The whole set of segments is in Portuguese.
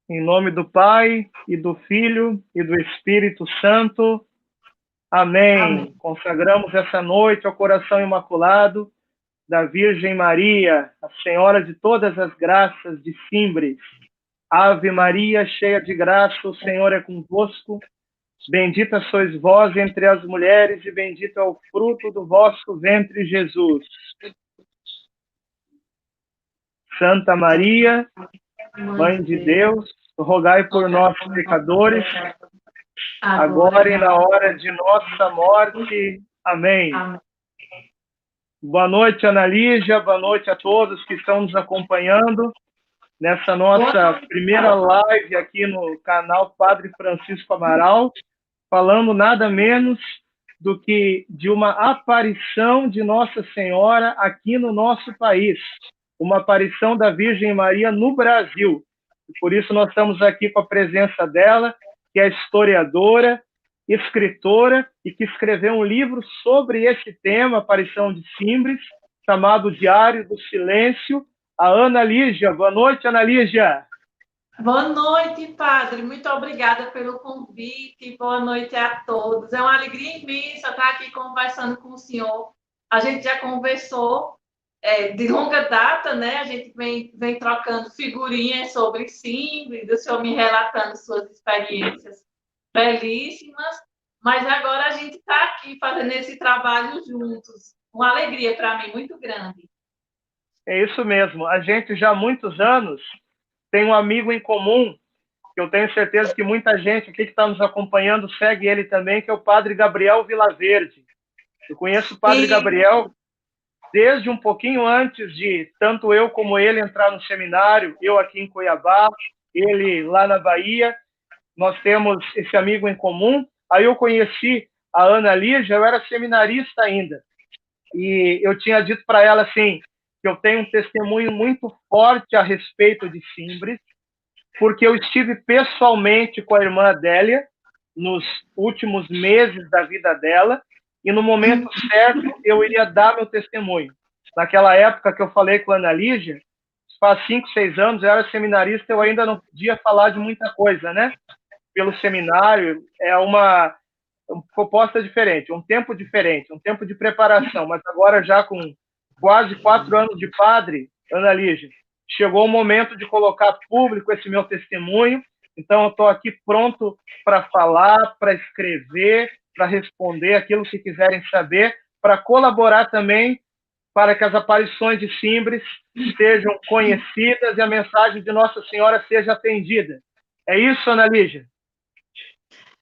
Em nome do Pai, e do Filho, e do Espírito Santo. Amém. Amém. Consagramos essa noite ao coração imaculado da Virgem Maria, a Senhora de todas as graças de Simbres. Ave Maria, cheia de graça, o Senhor é convosco. Bendita sois vós entre as mulheres, e bendito é o fruto do vosso ventre, Jesus. Santa Maria, Mãe de Deus, rogai por nós, pecadores, agora e na hora de nossa morte. Amém. Amém. Boa noite, Ana Lígia, boa noite a todos que estão nos acompanhando nessa nossa primeira live aqui no canal Padre Francisco Amaral, falando nada menos do que de uma aparição de Nossa Senhora aqui no nosso país, uma aparição da Virgem Maria no Brasil. E por isso nós estamos aqui com a presença dela, que é historiadora, escritora e que escreveu um livro sobre esse tema, aparição de Simbres, chamado Diário do Silêncio, a Ana Lígia. Boa noite, Ana Lígia. Boa noite, padre. Muito obrigada pelo convite. Boa noite a todos. É uma alegria imensa estar aqui conversando com o senhor. A gente já conversou de longa data, né? A gente vem trocando figurinhas sobre Simbres, o senhor me relatando suas experiências belíssimas. Mas agora a gente está aqui fazendo esse trabalho juntos. Uma alegria para mim muito grande. É isso mesmo. A gente já há muitos anos tem um amigo em comum, que eu tenho certeza que muita gente aqui que está nos acompanhando segue ele também, que é o Padre Gabriel Vilaverde. Eu conheço o Padre Gabriel desde um pouquinho antes de tanto eu como ele entrar no seminário, eu aqui em Cuiabá, ele lá na Bahia. Nós temos esse amigo em comum. Aí eu conheci a Ana Lígia, eu era seminarista ainda. E eu tinha dito para ela assim, que eu tenho um testemunho muito forte a respeito de Simbres, porque eu estive pessoalmente com a irmã Adélia nos últimos meses da vida dela, e no momento certo eu iria dar meu testemunho. Naquela época que eu falei com a Ana Lígia, faz 5, 6 anos, eu era seminarista, eu ainda não podia falar de muita coisa, né? Pelo seminário, é uma proposta diferente, um tempo diferente, um tempo de preparação, mas agora já com quase 4 anos de padre, Ana Lígia, chegou o momento de colocar público esse meu testemunho, então eu estou aqui pronto para falar, para escrever, para responder aquilo que quiserem saber, para colaborar também para que as aparições de Simbres sejam conhecidas e a mensagem de Nossa Senhora seja atendida. É isso, Ana Lígia?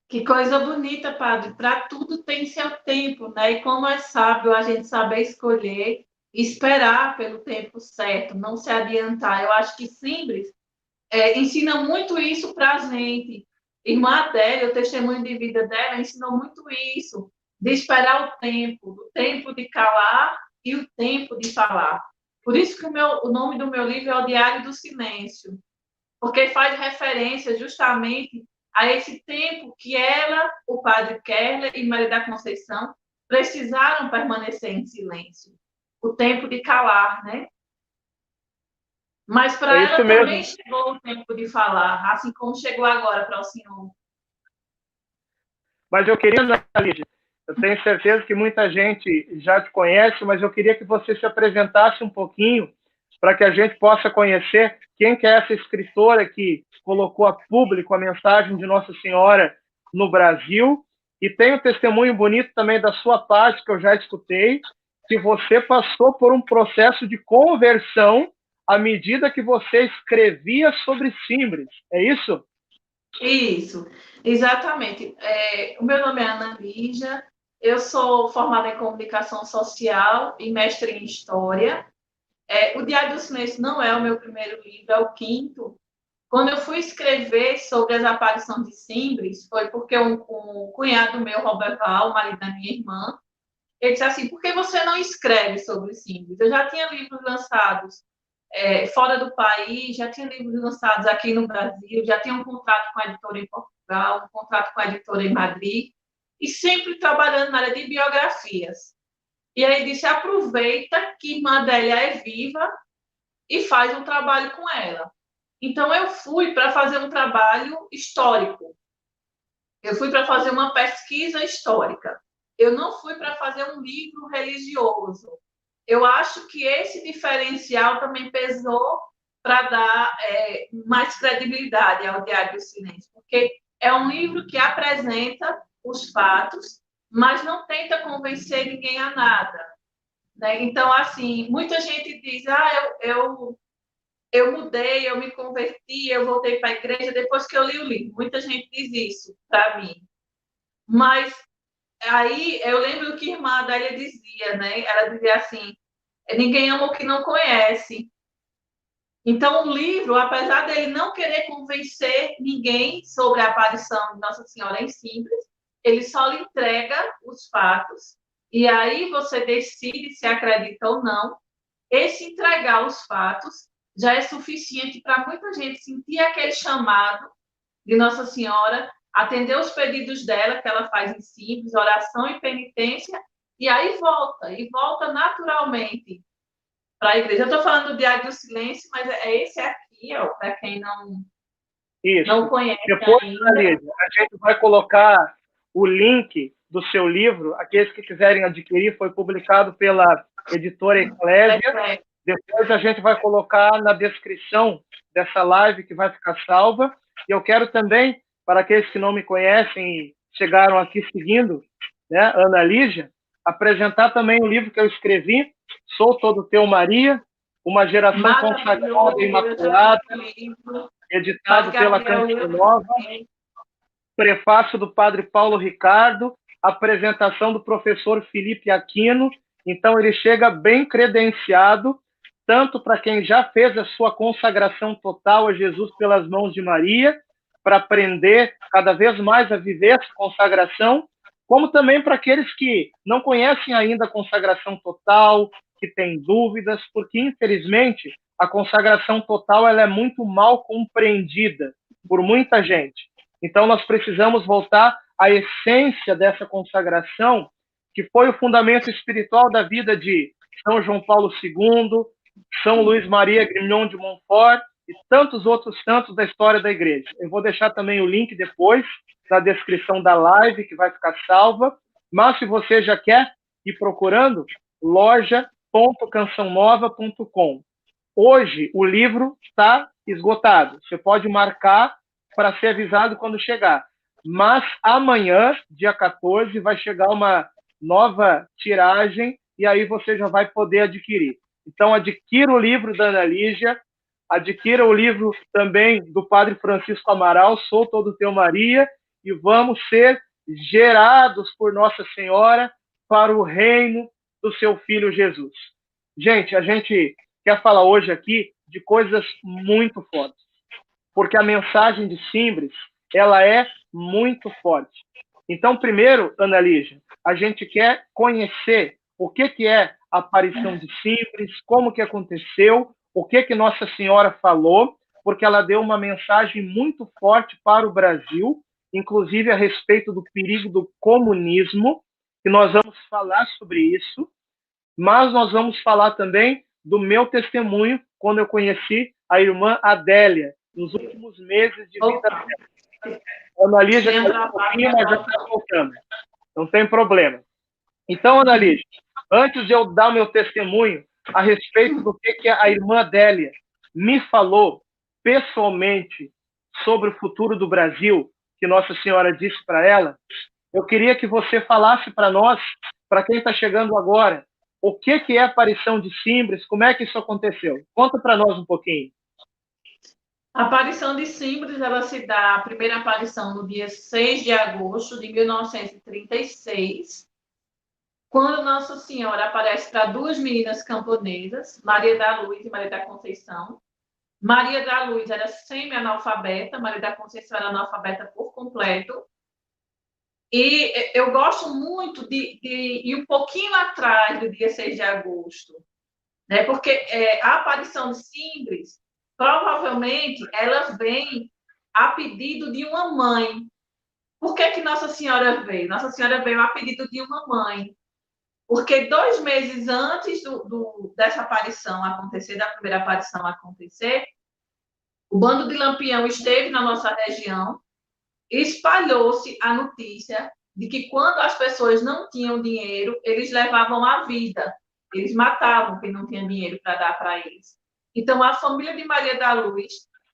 Que coisa bonita, padre. Para tudo tem seu tempo, né? E como é sábio a gente saber escolher, esperar pelo tempo certo, não se adiantar. Eu acho que Simbres ensina muito isso para a gente. Irmã Adélia, o testemunho de vida dela, ensinou muito isso, de esperar o tempo de calar e o tempo de falar. Por isso que o nome do meu livro é O Diário do Silêncio, porque faz referência justamente a esse tempo que ela, o padre Kerler e Maria da Conceição precisaram permanecer em silêncio. O tempo de calar, né? Mas para ela também chegou o tempo de falar, assim como chegou agora para o senhor. Mas eu queria, Lígia, eu tenho certeza que muita gente já te conhece, mas eu queria que você se apresentasse um pouquinho para que a gente possa conhecer quem que é essa escritora que colocou a público a mensagem de Nossa Senhora no Brasil. E tem um testemunho bonito também da sua parte, que eu já escutei, que você passou por um processo de conversão à medida que você escrevia sobre Simbres. É isso? Isso, exatamente. O meu nome é Ana Lígia, eu sou formada em comunicação social e mestre em história. O Diário do Silêncio não é o meu primeiro livro, é o quinto. Quando eu fui escrever sobre as aparições de Simbres, foi porque um cunhado meu, Roberval, o marido da minha irmã, ele disse assim, por que você não escreve sobre Simbres? Eu já tinha livros lançados fora do país, já tinha livros lançados aqui no Brasil, já tinha um contrato com a editora em Portugal, um contrato com a editora em Madrid, e sempre trabalhando na área de biografias. E aí disse, aproveita que irmã Adélia é viva e faz um trabalho com ela. Então, eu fui para fazer um trabalho histórico. Eu fui para fazer uma pesquisa histórica. Eu não fui para fazer um livro religioso. Eu acho que esse diferencial também pesou para dar mais credibilidade ao Diário do Silêncio, porque é um livro que apresenta os fatos, mas não tenta convencer ninguém a nada, né? Então, assim, muita gente diz, eu mudei, eu me converti, eu voltei para a igreja depois que eu li o livro. Muita gente diz isso para mim. Mas aí eu lembro que a irmã Adélia dizia, né? Ela dizia assim, ninguém ama o que não conhece. Então, o livro, apesar dele não querer convencer ninguém sobre a aparição de Nossa Senhora em Simples, ele só lhe entrega os fatos, e aí você decide se acredita ou não. Esse entregar os fatos já é suficiente para muita gente sentir aquele chamado de Nossa Senhora, atender os pedidos dela, que ela faz em simples, oração e penitência, e volta naturalmente para a igreja. Eu estou falando do Diário do Silêncio, mas é esse aqui, para quem não Isso. conhece Depois, ainda. Lídia, a gente vai colocar o link do seu livro. Aqueles que quiserem adquirir, foi publicado pela editora Eclésia. Depois a gente vai colocar na descrição dessa live que vai ficar salva. E eu quero também, para aqueles que não me conhecem e chegaram aqui seguindo, né, Ana Lígia, apresentar também o livro que eu escrevi, Sou Todo Teu Maria, uma geração consagrada e imaculada, editado pela Canção Nova, prefácio do padre Paulo Ricardo, apresentação do professor Felipe Aquino. Então, ele chega bem credenciado, tanto para quem já fez a sua consagração total a Jesus pelas mãos de Maria, para aprender cada vez mais a viver essa consagração, como também para aqueles que não conhecem ainda a consagração total, que têm dúvidas, porque, infelizmente, a consagração total ela é muito mal compreendida por muita gente. Então, nós precisamos voltar à essência dessa consagração, que foi o fundamento espiritual da vida de São João Paulo II, São Luís Maria Grignon de Montfort e tantos outros santos da história da igreja. Eu vou deixar também o link depois na descrição da live, que vai ficar salva. Mas se você já quer ir procurando, loja.cançãonova.com. Hoje o livro está esgotado. Você pode marcar para ser avisado quando chegar. Mas amanhã, dia 14, vai chegar uma nova tiragem e aí você já vai poder adquirir. Então, adquira o livro da Ana Lígia, adquira o livro também do Padre Francisco Amaral, Sou Todo Teu Maria, e vamos ser gerados por Nossa Senhora para o reino do seu Filho Jesus. Gente, a gente quer falar hoje aqui de coisas muito fortes, porque a mensagem de Simples, ela é muito forte. Então, primeiro, Ana Lígia, a gente quer conhecer o que é a aparição de Simples, como que aconteceu, o que Nossa Senhora falou, porque ela deu uma mensagem muito forte para o Brasil, inclusive a respeito do perigo do comunismo, que nós vamos falar sobre isso, mas nós vamos falar também do meu testemunho quando eu conheci a irmã Adélia, nos últimos meses de vida dela. A Ana Lígia caiu um pouquinho, mas já está voltando. Não tem problema. Então, Ana Lígia, antes de eu dar o meu testemunho a respeito do que a irmã Adélia me falou pessoalmente sobre o futuro do Brasil, que Nossa Senhora disse para ela, eu queria que você falasse para nós, para quem está chegando agora, o que é a aparição de Simples, como é que isso aconteceu? Conta para nós um pouquinho. A aparição de Simples, ela se dá, a primeira aparição no dia 6 de agosto de 1936, quando Nossa Senhora aparece para duas meninas camponesas, Maria da Luz e Maria da Conceição. Maria da Luz era semi-analfabeta, Maria da Conceição era analfabeta por completo. E eu gosto muito de ir um pouquinho atrás do dia 6 de agosto, né? Porque a aparição de Simples, provavelmente, ela vem a pedido de uma mãe. Por que Nossa Senhora veio? Nossa Senhora veio a pedido de uma mãe. Porque 2 meses antes dessa aparição acontecer, da primeira aparição acontecer, O bando de Lampião esteve na nossa região e espalhou-se a notícia de que quando as pessoas não tinham dinheiro, eles levavam a vida. Eles matavam quem não tinha dinheiro para dar para eles. Então, a família de Maria da Luz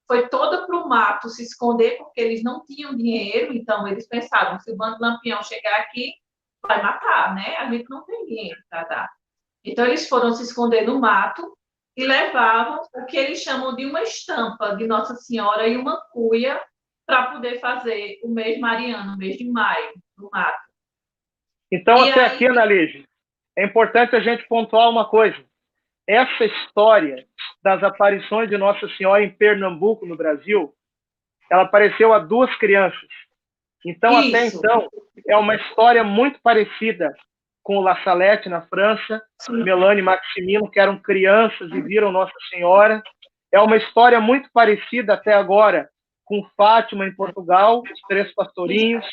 foi toda para o mato se esconder porque eles não tinham dinheiro. Então, eles pensavam, se o bando Lampião chegar aqui, vai matar, né? A gente não tem dinheiro para dar. Então, eles foram se esconder no mato e levavam o que eles chamam de uma estampa de Nossa Senhora e uma cuia para poder fazer o mês mariano, o mês de maio, no mato. Então, até aqui, Annalise, é importante a gente pontuar uma coisa. Essa história das aparições de Nossa Senhora em Pernambuco, no Brasil, ela apareceu a 2 crianças. Então, até então, é uma história muito parecida com o La Salette, na França, Melanie e Maximino, que eram crianças e viram Nossa Senhora. É uma história muito parecida até agora com Fátima, em Portugal, os 3 pastorinhos.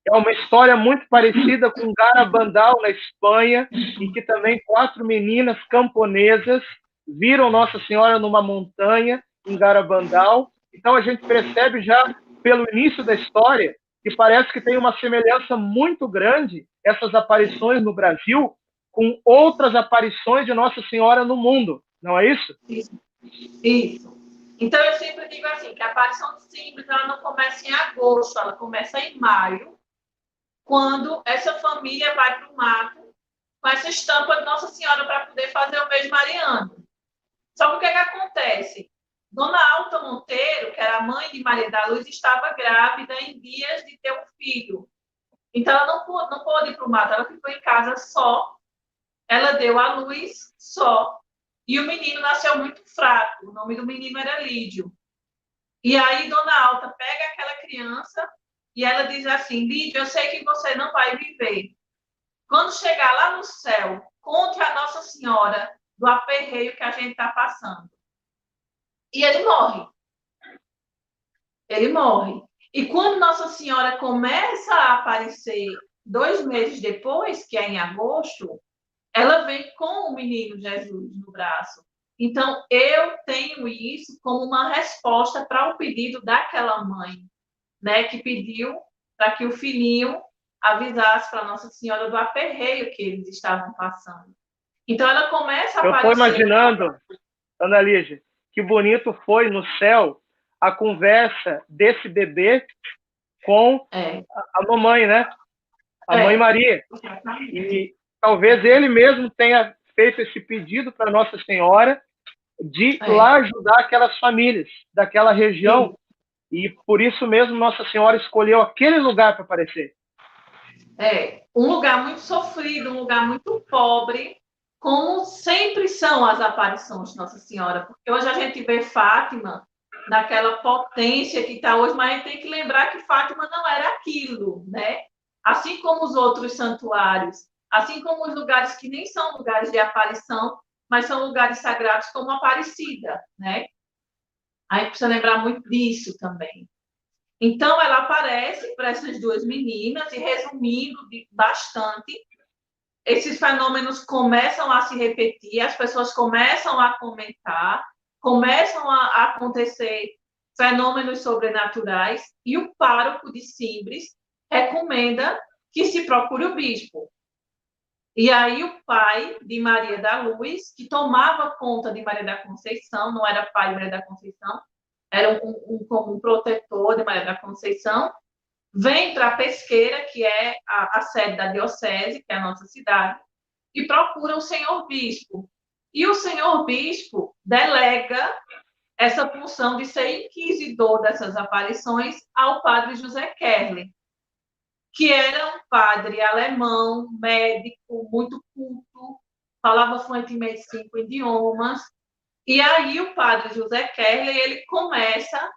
É uma história muito parecida com Garabandal, na Espanha, em que também 4 meninas camponesas viram Nossa Senhora numa montanha, em Garabandal. Então, a gente percebe já, pelo início da história, que parece que tem uma semelhança muito grande, essas aparições no Brasil, com outras aparições de Nossa Senhora no mundo. Não é isso? Isso. Então, eu sempre digo assim, que a aparição de Símbris, ela não começa em agosto, ela começa em maio, quando essa família vai para o mato com essa estampa de Nossa Senhora para poder fazer o mês mariano. Só que o que acontece? Dona Alta Monteiro, que era a mãe de Maria da Luz, estava grávida em dias de ter um filho. Então, ela não pôde ir para o mato, ela ficou em casa só. Ela deu à luz só. E o menino nasceu muito fraco. O nome do menino era Lídio. E aí, Dona Alta pega aquela criança e ela diz assim, Lídio, eu sei que você não vai viver. Quando chegar lá no céu, conte a Nossa Senhora do aperreio que a gente está passando. E ele morre. Ele morre. E quando Nossa Senhora começa a aparecer 2 meses depois, que é em agosto, ela vem com o menino Jesus no braço. Então, eu tenho isso como uma resposta para o pedido daquela mãe, né, que pediu para que o filhinho avisasse para Nossa Senhora do aperreio que eles estavam passando. Então, ela começa a aparecer... Eu estou imaginando, Annalise, que bonito foi no céu a conversa desse bebê com a mamãe, né? A mãe Maria. E talvez ele mesmo tenha feito esse pedido para Nossa Senhora de lá ajudar aquelas famílias daquela região. E por isso mesmo Nossa Senhora escolheu aquele lugar para aparecer. Um lugar muito sofrido, um lugar muito pobre, como sempre são as aparições de Nossa Senhora. Porque hoje a gente vê Fátima naquela potência que está hoje, mas a gente tem que lembrar que Fátima não era aquilo, né? Assim como os outros santuários, assim como os lugares que nem são lugares de aparição, mas são lugares sagrados como Aparecida, né? A gente precisa lembrar muito disso também. Então, ela aparece para essas 2 meninas e, resumindo bastante, esses fenômenos começam a se repetir, as pessoas começam a comentar, começam a acontecer fenômenos sobrenaturais e o pároco de Símbris recomenda que se procure o bispo. E aí o pai de Maria da Luz, que tomava conta de Maria da Conceição, não era pai de Maria da Conceição, era um protetor de Maria da Conceição, vem para a Pesqueira, que é a sede da diocese, que é a nossa cidade, e procura o senhor bispo. E o senhor bispo delega essa função de ser inquisidor dessas aparições ao padre José Kerley, que era um padre alemão, médico, muito culto, falava fluentemente 5 idiomas. E aí o padre José Kerley, ele começa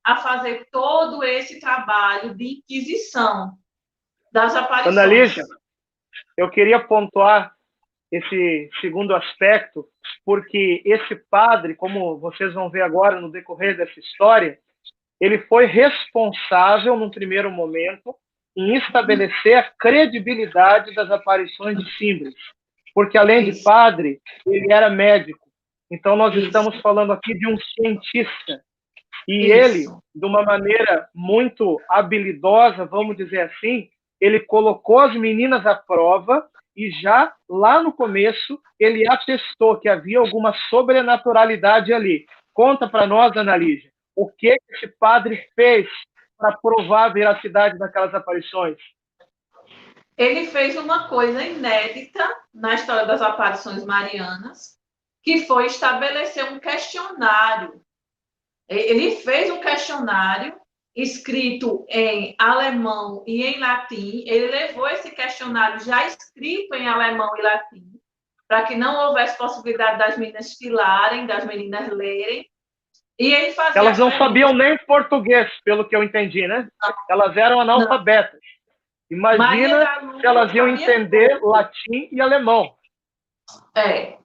a fazer todo esse trabalho de inquisição das aparições. Annalise, eu queria pontuar esse segundo aspecto, porque esse padre, como vocês vão ver agora no decorrer dessa história, ele foi responsável, num primeiro momento, em estabelecer a credibilidade das aparições de Símbris, porque além de padre, ele era médico. Então nós estamos falando aqui de um cientista. E ele, Isso. de uma maneira muito habilidosa, vamos dizer assim, ele colocou as meninas à prova e já lá no começo ele atestou que havia alguma sobrenaturalidade ali. Conta para nós, Analígia, o que esse padre fez para provar a veracidade daquelas aparições? Ele fez uma coisa inédita na história das aparições marianas, que foi estabelecer um questionário. Ele fez um questionário escrito em alemão e em latim. Ele levou esse questionário já escrito em alemão e latim, para que não houvesse possibilidade das meninas filarem, das meninas lerem. E ele fazia Elas as não perguntas. sabiam nem português, pelo que eu entendi, né? Não, Elas eram não. analfabetas. Maria Imagina da se Luz elas iam sabia entender pouco. latim e alemão. É.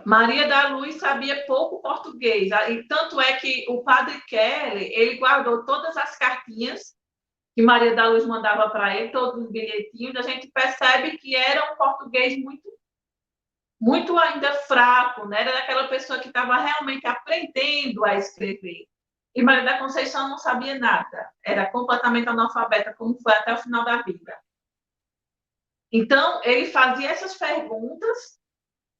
Maria da Luz sabia pouco português. E tanto é que o padre Kelly, ele guardou todas as cartinhas que Maria da Luz mandava para ele, todos os bilhetinhos. A gente percebe que era um português muito ainda fraco, né? Era daquela pessoa que estava realmente aprendendo a escrever. E Maria da Conceição não sabia nada. Era completamente analfabeta, como foi até o final da vida. Então, ele fazia essas perguntas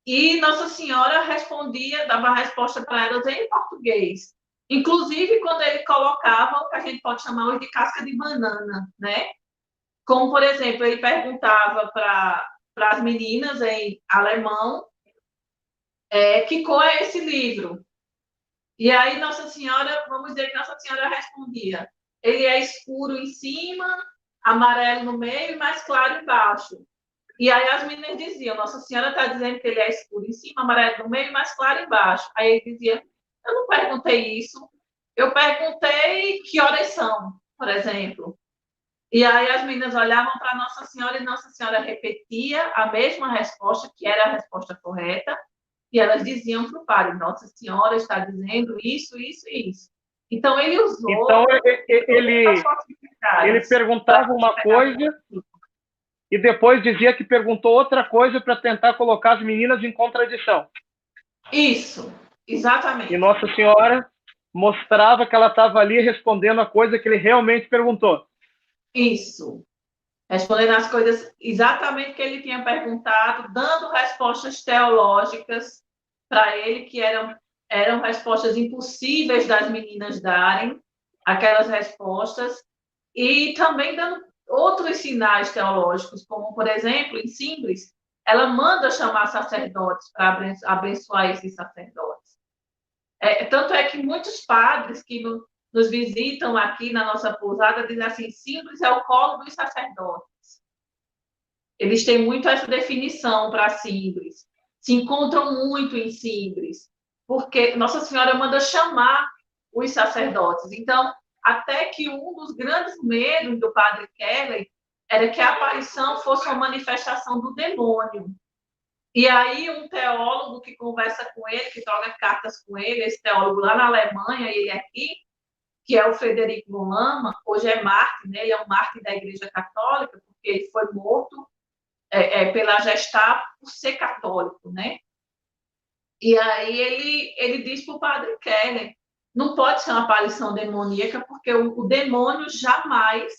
e Nossa Senhora respondia, dava a resposta para elas em português. Inclusive, quando ele colocava o que a gente pode chamar hoje de casca de banana, né? Como, por exemplo, ele perguntava para as meninas em alemão que cor é esse livro? E aí Nossa Senhora, vamos dizer que Nossa Senhora respondia, ele é escuro em cima, amarelo no meio e mais claro embaixo. E aí as meninas diziam, Nossa Senhora está dizendo que ele é escuro em cima, amarelo no meio e mais claro embaixo. Aí ele dizia, eu não perguntei isso, eu perguntei que horas são, por exemplo. E aí as meninas olhavam para Nossa Senhora e Nossa Senhora repetia a mesma resposta, que era a resposta correta, e elas diziam para o padre, Nossa Senhora está dizendo isso, isso e isso. Então ele Então, usou as ele possibilidades perguntava para uma chegar. coisa e depois dizia que perguntou outra coisa para tentar colocar as meninas em contradição. Isso, E exatamente. Nossa Senhora mostrava que ela estava ali respondendo a coisa que ele realmente perguntou. Isso. Respondendo as coisas exatamente que ele tinha perguntado, dando respostas teológicas para ele, que eram respostas impossíveis das meninas darem, aquelas respostas, e também dando outros sinais teológicos, como, por exemplo, em Simples, ela manda chamar sacerdotes para abençoar esses sacerdotes. Tanto é que muitos padres que nos visitam aqui na nossa pousada dizem assim, Simples é o colo dos sacerdotes. Eles têm muito essa definição para Simples. Se encontram muito em Simples, porque Nossa Senhora manda chamar os sacerdotes. Então, até que um dos grandes medos do padre Kelly era que a aparição fosse uma manifestação do demônio. E aí, um teólogo que conversa com ele, que troca cartas com ele, esse teólogo lá na Alemanha, e ele aqui, que é o Frederico von Lama, hoje é mártir, né? Ele é um mártir da Igreja Católica, porque ele foi morto pela Gestapo por ser católico, né? E aí ele diz para o padre Keller, não pode ser uma aparição demoníaca, porque o demônio jamais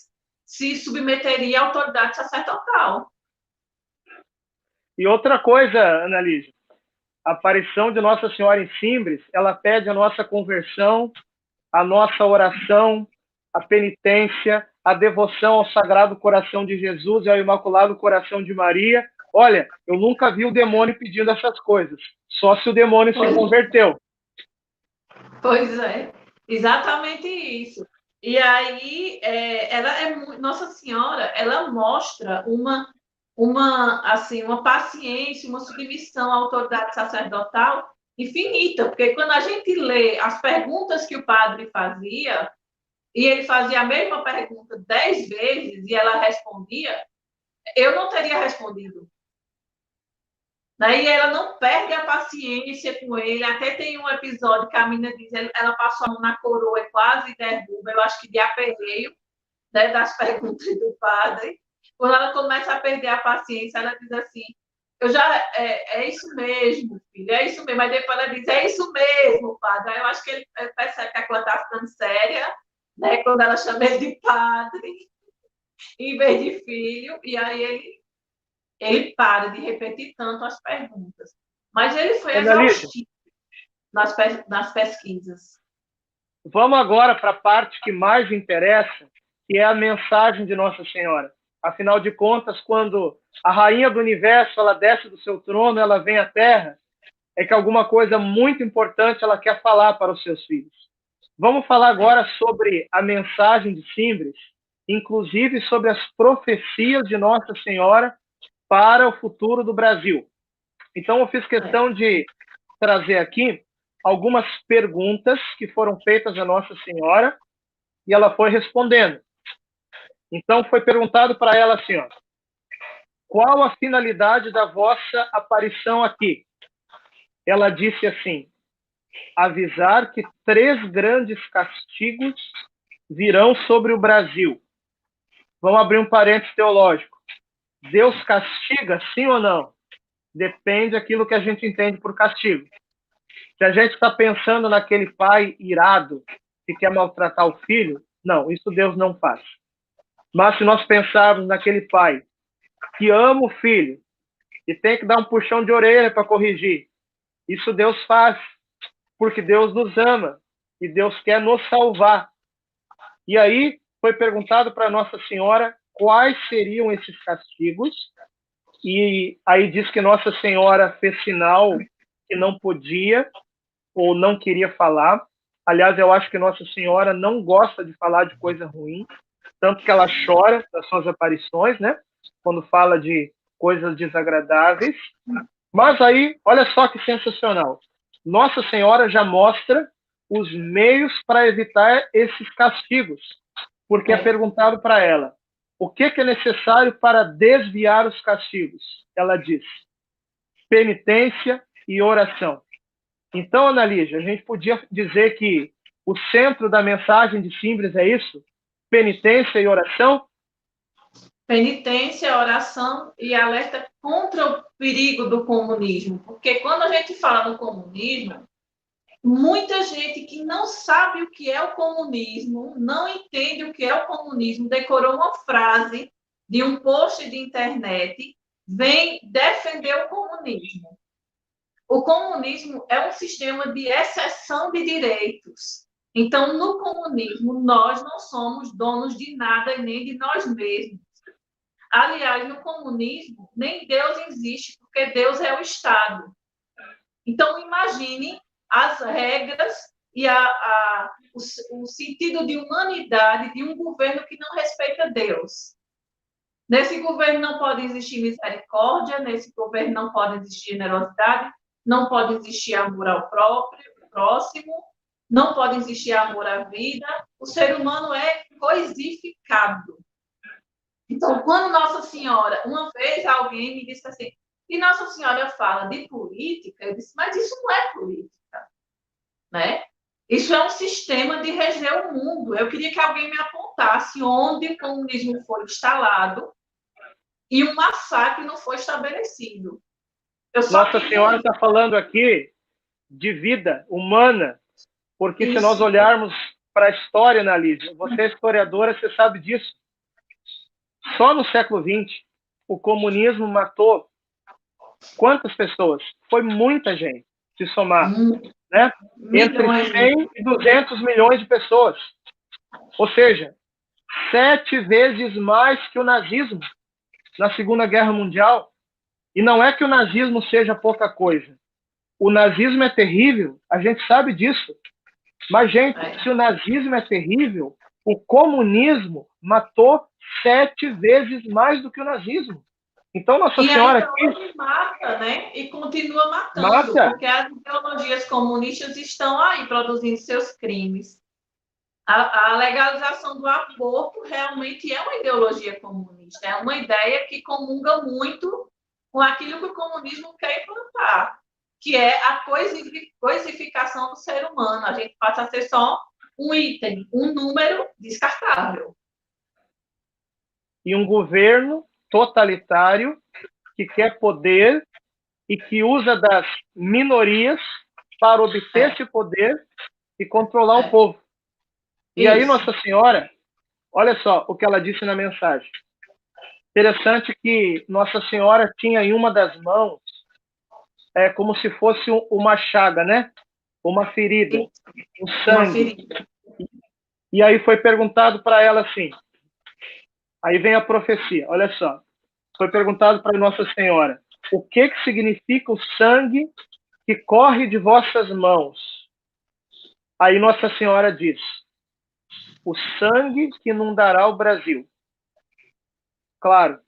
se submeteria à autoridade sacerdotal. E outra coisa, Analise, a aparição de Nossa Senhora em Simples, ela pede a nossa conversão, a nossa oração, a penitência, a devoção ao Sagrado Coração de Jesus e ao Imaculado Coração de Maria. Olha, eu nunca vi o demônio pedindo essas coisas, só se o demônio se converteu. Pois é, exatamente isso. E aí, Nossa Senhora, ela mostra uma paciência, uma submissão à autoridade sacerdotal infinita, porque quando a gente lê as perguntas que o padre fazia, e ele fazia a mesma pergunta 10 vezes e ela respondia, eu não teria respondido. E ela não perde a paciência com ele. Até tem um episódio que a menina diz, ela passou a mão na coroa e quase derruba, eu acho que de aperreio, né, das perguntas do padre. Quando ela começa a perder a paciência, ela diz assim, eu já, é isso mesmo, filho, é isso mesmo. Mas depois ela diz, é isso mesmo, padre. Aí eu acho que ele percebe que a coisa está ficando séria, né? Quando ela chama ele de padre, em vez de filho, e aí ele para de repetir tanto as perguntas. Mas ele foi Ana Lígia, exaustivo nas pesquisas. vamos agora para a parte que mais interessa, que é a mensagem de Nossa Senhora. Afinal de contas, quando a rainha do universo ela desce do seu trono, ela vem à Terra, é que alguma coisa muito importante ela quer falar para os seus filhos. Vamos falar agora sobre a mensagem de Simbres, inclusive sobre as profecias de Nossa Senhora para o futuro do Brasil. Então, eu fiz questão de trazer aqui algumas perguntas que foram feitas a Nossa Senhora e ela foi respondendo. Então, foi perguntado para ela assim, ó, qual a finalidade da vossa aparição aqui? Ela disse assim, avisar que 3 grandes castigos virão sobre o Brasil. Vamos abrir um parênteses teológico. Deus castiga, sim ou não? Depende daquilo que a gente entende por castigo. Se a gente está pensando naquele pai irado que quer maltratar o filho, não, isso Deus não faz. Mas se nós pensarmos naquele pai que ama o filho e tem que dar um puxão de orelha para corrigir, isso Deus faz, porque Deus nos ama e Deus quer nos salvar. E aí foi perguntado para Nossa Senhora quais seriam esses castigos, e aí diz que Nossa Senhora fez sinal que não podia ou não queria falar. Aliás, eu acho que Nossa Senhora não gosta de falar de coisa ruim, tanto que ela chora nas suas aparições, né? Quando fala de coisas desagradáveis. Mas aí, olha só que sensacional. Nossa Senhora já mostra os meios para evitar esses castigos, porque é perguntado para ela, o que é necessário para desviar os castigos? Ela diz, penitência e oração. Então, Ana Lígia, a gente podia dizer que o centro da mensagem de Simbres é isso? Penitência e oração? Penitência, oração e alerta contra o perigo do comunismo. Porque quando a gente fala no comunismo, muita gente que não sabe o que é o comunismo, não entende o que é o comunismo, decorou uma frase de um post de internet, vem defender o comunismo. O comunismo é um sistema de exceção de direitos. Então, no comunismo, nós não somos donos de nada e nem de nós mesmos. Aliás, no comunismo, nem Deus existe, porque Deus é o Estado. Então, imagine as regras e o sentido de humanidade de um governo que não respeita Deus. Nesse governo não pode existir misericórdia, nesse governo não pode existir generosidade, não pode existir amor ao próximo, não pode existir amor à vida. O ser humano é coisificado. Então, quando Nossa Senhora, uma vez alguém me disse assim, e Nossa Senhora fala de política, eu disse, mas isso não é política, né? Isso é um sistema de reger o mundo. Eu queria que alguém me apontasse onde o comunismo foi instalado e um massacre não foi estabelecido. Nossa Senhora está falando aqui de vida humana, porque isso. Se nós olharmos para a história, Ana Lígia, você é historiadora, você sabe disso. Só no século XX, o comunismo matou quantas pessoas? Foi muita gente, se somar. Né? Entre 100 e 200 milhões de pessoas. Ou seja, 7 vezes mais que o nazismo na Segunda Guerra Mundial. E não é que o nazismo seja pouca coisa. O nazismo é terrível, a gente sabe disso. Mas, gente, se o nazismo é terrível, o comunismo matou 7 vezes mais do que o nazismo. Então, Nossa Senhora aqui mata, né? E continua matando, porque as ideologias comunistas estão aí produzindo seus crimes. A legalização do aborto realmente é uma ideologia comunista, é uma ideia que comunga muito com aquilo que o comunismo quer implantar, que é a coisificação do ser humano. A gente passa a ser só um item, um número descartável. E um governo totalitário que quer poder e que usa das minorias para obter esse poder e controlar o povo. E aí Nossa Senhora, olha só o que ela disse na mensagem. Interessante que Nossa Senhora tinha em uma das mãos como se fosse uma chaga, né? Uma ferida, um sangue. E aí foi perguntado para ela assim, aí vem a profecia, olha só. Foi perguntado para Nossa Senhora, o que significa o sangue que corre de vossas mãos? Aí Nossa Senhora diz, o sangue que inundará o Brasil. Claro,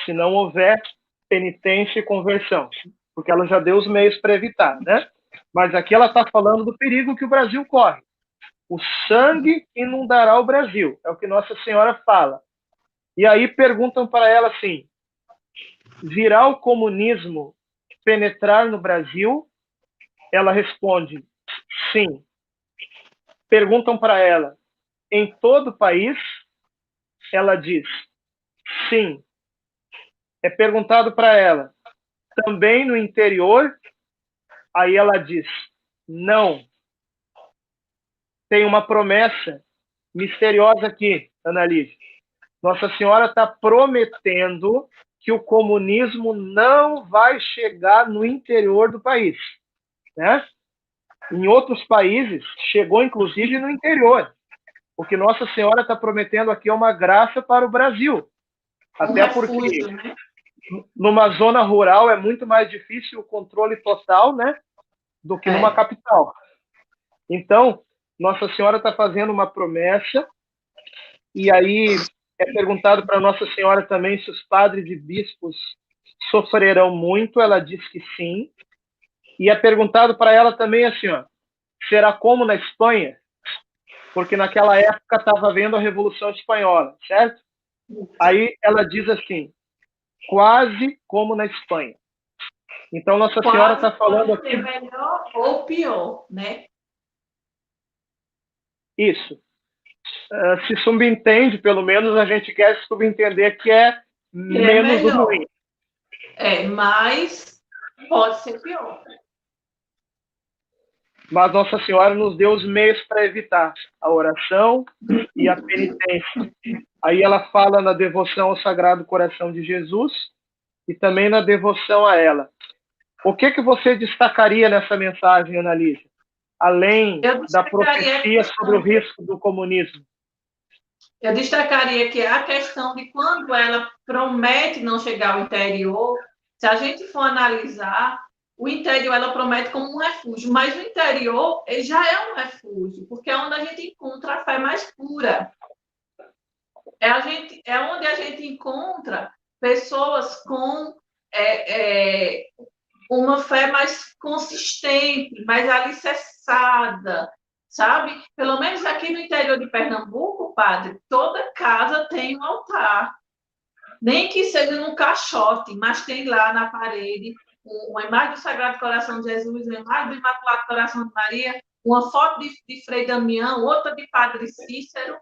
se não houver penitência e conversão, porque ela já deu os meios para evitar, né? Mas aqui ela está falando do perigo que o Brasil corre. O sangue inundará o Brasil, é o que Nossa Senhora fala. E aí perguntam para ela assim, virá o comunismo penetrar no Brasil? Ela responde, sim. Perguntam para ela, em todo o país? Ela diz, sim. É perguntado para ela, também no interior? Aí ela diz, não. Tem uma promessa misteriosa aqui, Annalise. Nossa Senhora está prometendo que o comunismo não vai chegar no interior do país, né? Em outros países, chegou inclusive no interior. O que Nossa Senhora está prometendo aqui é uma graça para o Brasil. Até porque numa zona rural é muito mais difícil o controle total, né, do que numa capital. Então, Nossa Senhora está fazendo uma promessa, e aí é perguntado para Nossa Senhora também se os padres e bispos sofrerão muito, ela diz que sim. E é perguntado para ela também assim, ó, será como na Espanha? Porque naquela época estava havendo a Revolução Espanhola, certo? Aí ela diz assim, quase como na Espanha. Então Nossa Senhora está falando aqui... melhor ou pior, né? Isso. Se subentende, pelo menos a gente quer subentender que é menos ruim. Mas pode ser pior. Mas Nossa Senhora nos deu os meios para evitar a oração e a penitência. Aí ela fala na devoção ao Sagrado Coração de Jesus e também na devoção a ela. O que você destacaria nessa mensagem, Annalise? Além da profecia sobre o risco do comunismo. Eu destacaria que a questão de quando ela promete não chegar ao interior, se a gente for analisar, o interior ela promete como um refúgio, mas o interior ele já é um refúgio, porque é onde a gente encontra a fé mais pura. É onde a gente encontra pessoas com uma fé mais consistente, mais alicerçada, sabe? Pelo menos aqui no interior de Pernambuco, padre, toda casa tem um altar. Nem que seja num caixote, mas tem lá na parede uma imagem do Sagrado Coração de Jesus, uma imagem do Imaculado Coração de Maria, uma foto de Frei Damião, outra de Padre Cícero.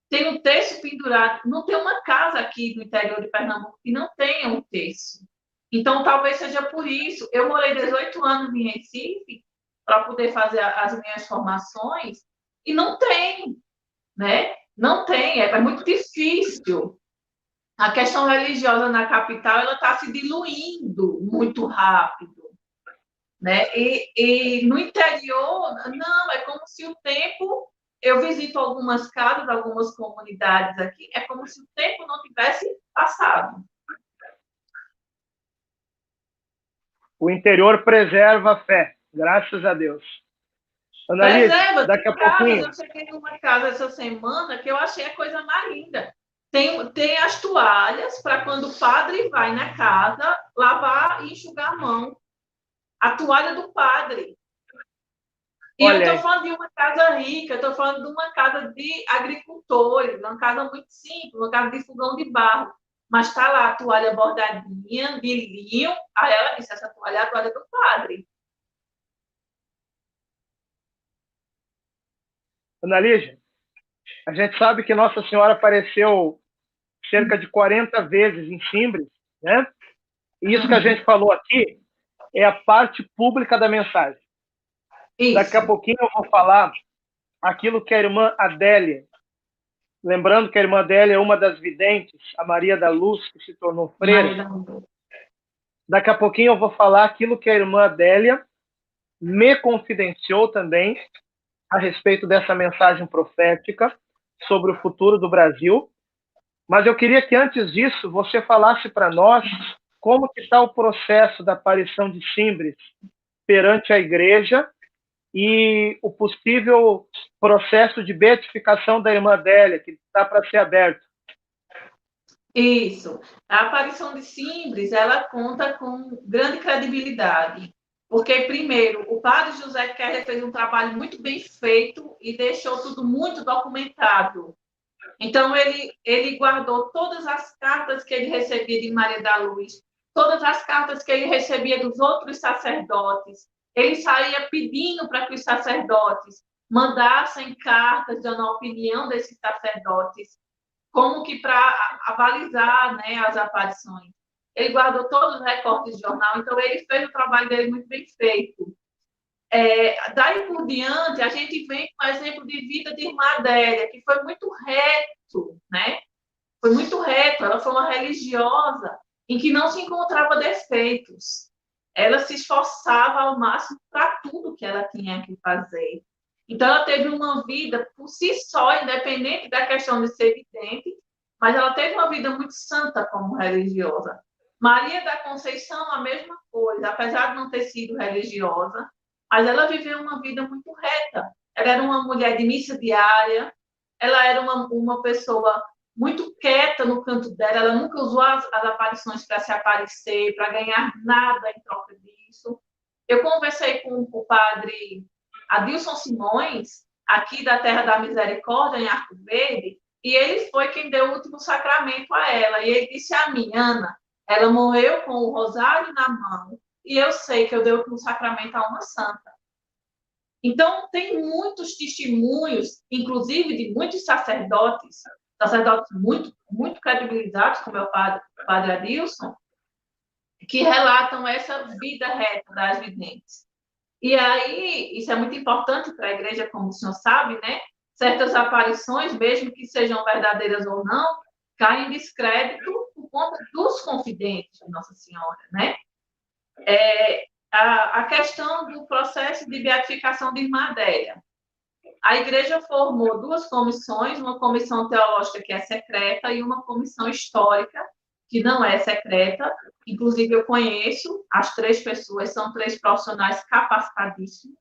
Tem um terço pendurado. Não tem uma casa aqui no interior de Pernambuco que não tenha um terço. Então, talvez seja por isso. Eu morei 18 anos em Recife para poder fazer as minhas formações e não tem, né? Não tem, é muito difícil. A questão religiosa na capital ela está se diluindo muito rápido, né? E no interior, não, é como se o tempo... Eu visito algumas casas, algumas comunidades aqui, é como se o tempo não tivesse passado. O interior preserva a fé, graças a Deus. Annalise, preserva, daqui a pouquinho... Eu cheguei numa casa essa semana que eu achei a coisa mais linda. Tem as toalhas para quando o padre vai na casa lavar e enxugar a mão. A toalha do padre. E eu estou falando de uma casa rica, eu estou falando de uma casa de agricultores, uma casa muito simples, uma casa de fogão de barro. Mas está lá a toalha bordadinha, de linho. Aí ela disse, essa toalha é a toalha do padre. Annalise, a gente sabe que Nossa Senhora apareceu cerca de 40 vezes em Simbres, né? Isso que a gente falou aqui é a parte pública da mensagem. Isso. Daqui a pouquinho eu vou falar aquilo que a irmã Adélia, lembrando que a irmã Adélia é uma das videntes, a Maria da Luz, que se tornou freira. Daqui a pouquinho eu vou falar aquilo que a irmã Adélia me confidenciou também a respeito dessa mensagem profética sobre o futuro do Brasil. Mas eu queria que antes disso você falasse para nós como que está o processo da aparição de Simbres perante a igreja e o possível processo de beatificação da irmã Adélia, que está para ser aberto. Isso. A aparição de Simbres, ela conta com grande credibilidade, porque, primeiro, o padre José Keller fez um trabalho muito bem feito e deixou tudo muito documentado. Então, ele guardou todas as cartas que ele recebia de Maria da Luz, todas as cartas que ele recebia dos outros sacerdotes. Ele saía pedindo para que os sacerdotes mandassem cartas dando a opinião desses sacerdotes, como que para avalizar, né, as aparições. Ele guardou todos os recortes de jornal, então ele fez o trabalho dele muito bem feito. Daí por diante, a gente vem com o exemplo de vida de Irmã Adélia, que foi muito reto, né? Foi muito reto, ela foi uma religiosa em que não se encontrava defeitos. Ela se esforçava ao máximo para tudo que ela tinha que fazer. Então, ela teve uma vida por si só, independente da questão de ser vidente, mas ela teve uma vida muito santa como religiosa. Maria da Conceição, a mesma coisa, apesar de não ter sido religiosa, mas ela viveu uma vida muito reta. Ela era uma mulher de missa diária, ela era uma pessoa muito quieta no canto dela, ela nunca usou as aparições para se aparecer, para ganhar nada em troca disso. Eu conversei com o padre Adilson Simões, aqui da Terra da Misericórdia, em Arco Verde, e ele foi quem deu o último sacramento a ela. E ele disse a mim, Ana, ela morreu com o rosário na mão, e eu sei que eu dei o último sacramento a uma santa. Então, tem muitos testemunhos, inclusive de muitos sacerdotes muito, muito credibilizados, como é o padre Adilson, que relatam essa vida reta das videntes. E aí, isso é muito importante para a igreja, como o senhor sabe, né? Certas aparições, mesmo que sejam verdadeiras ou não, caem em descrédito por conta dos confidentes de Nossa Senhora, né? A questão do processo de beatificação de Irmã Adélia. A igreja formou duas comissões, uma comissão teológica que é secreta e uma comissão histórica que não é secreta. Inclusive, eu conheço as três pessoas, são três profissionais capacitadíssimos.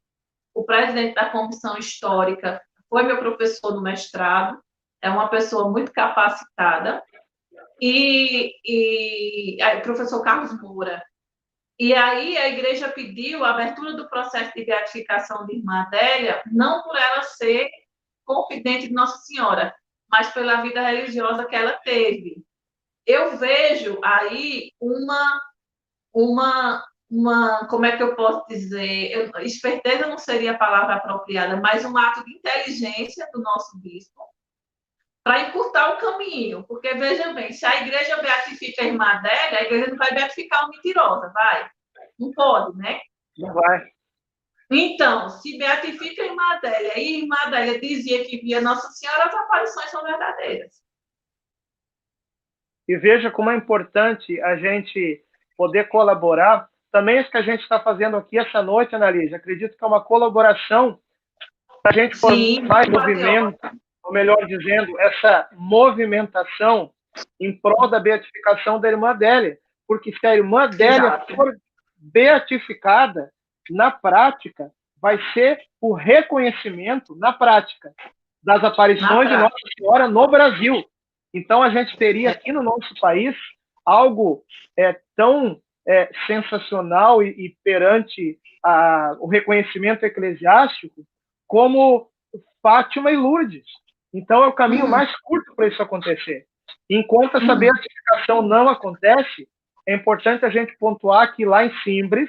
O presidente da comissão histórica foi meu professor no mestrado, é uma pessoa muito capacitada, e o professor Carlos Moura. E aí a igreja pediu a abertura do processo de beatificação de Irmã Adélia, não por ela ser confidente de Nossa Senhora, mas pela vida religiosa que ela teve. Eu vejo aí como é que eu posso dizer? Esperteza não seria a palavra apropriada, mas um ato de inteligência do nosso bispo para encurtar o caminho. Porque, veja bem, se a igreja beatifica a Irmã Adélia, a igreja não vai beatificar uma mentirosa, vai? Não pode, né? Não vai. Então, se beatifica a Irmã Adélia e a Irmã Adélia dizia que via Nossa Senhora, as aparições são verdadeiras. E veja como é importante a gente poder colaborar. Também isso que a gente está fazendo aqui essa noite, Annalise, acredito que é uma colaboração para a gente formar movimento, ou melhor dizendo, essa movimentação em prol da beatificação da Irmã Adélia. Porque se a Irmã Adélia for beatificada, na prática, vai ser o reconhecimento, na prática, das aparições de Nossa Senhora no Brasil. Então, a gente teria aqui no nosso país algo tão sensacional e perante o reconhecimento eclesiástico como Fátima e Lourdes. Então, é o caminho mais curto para isso acontecer. Enquanto essa beatificação não acontece, é importante a gente pontuar que lá em Simbres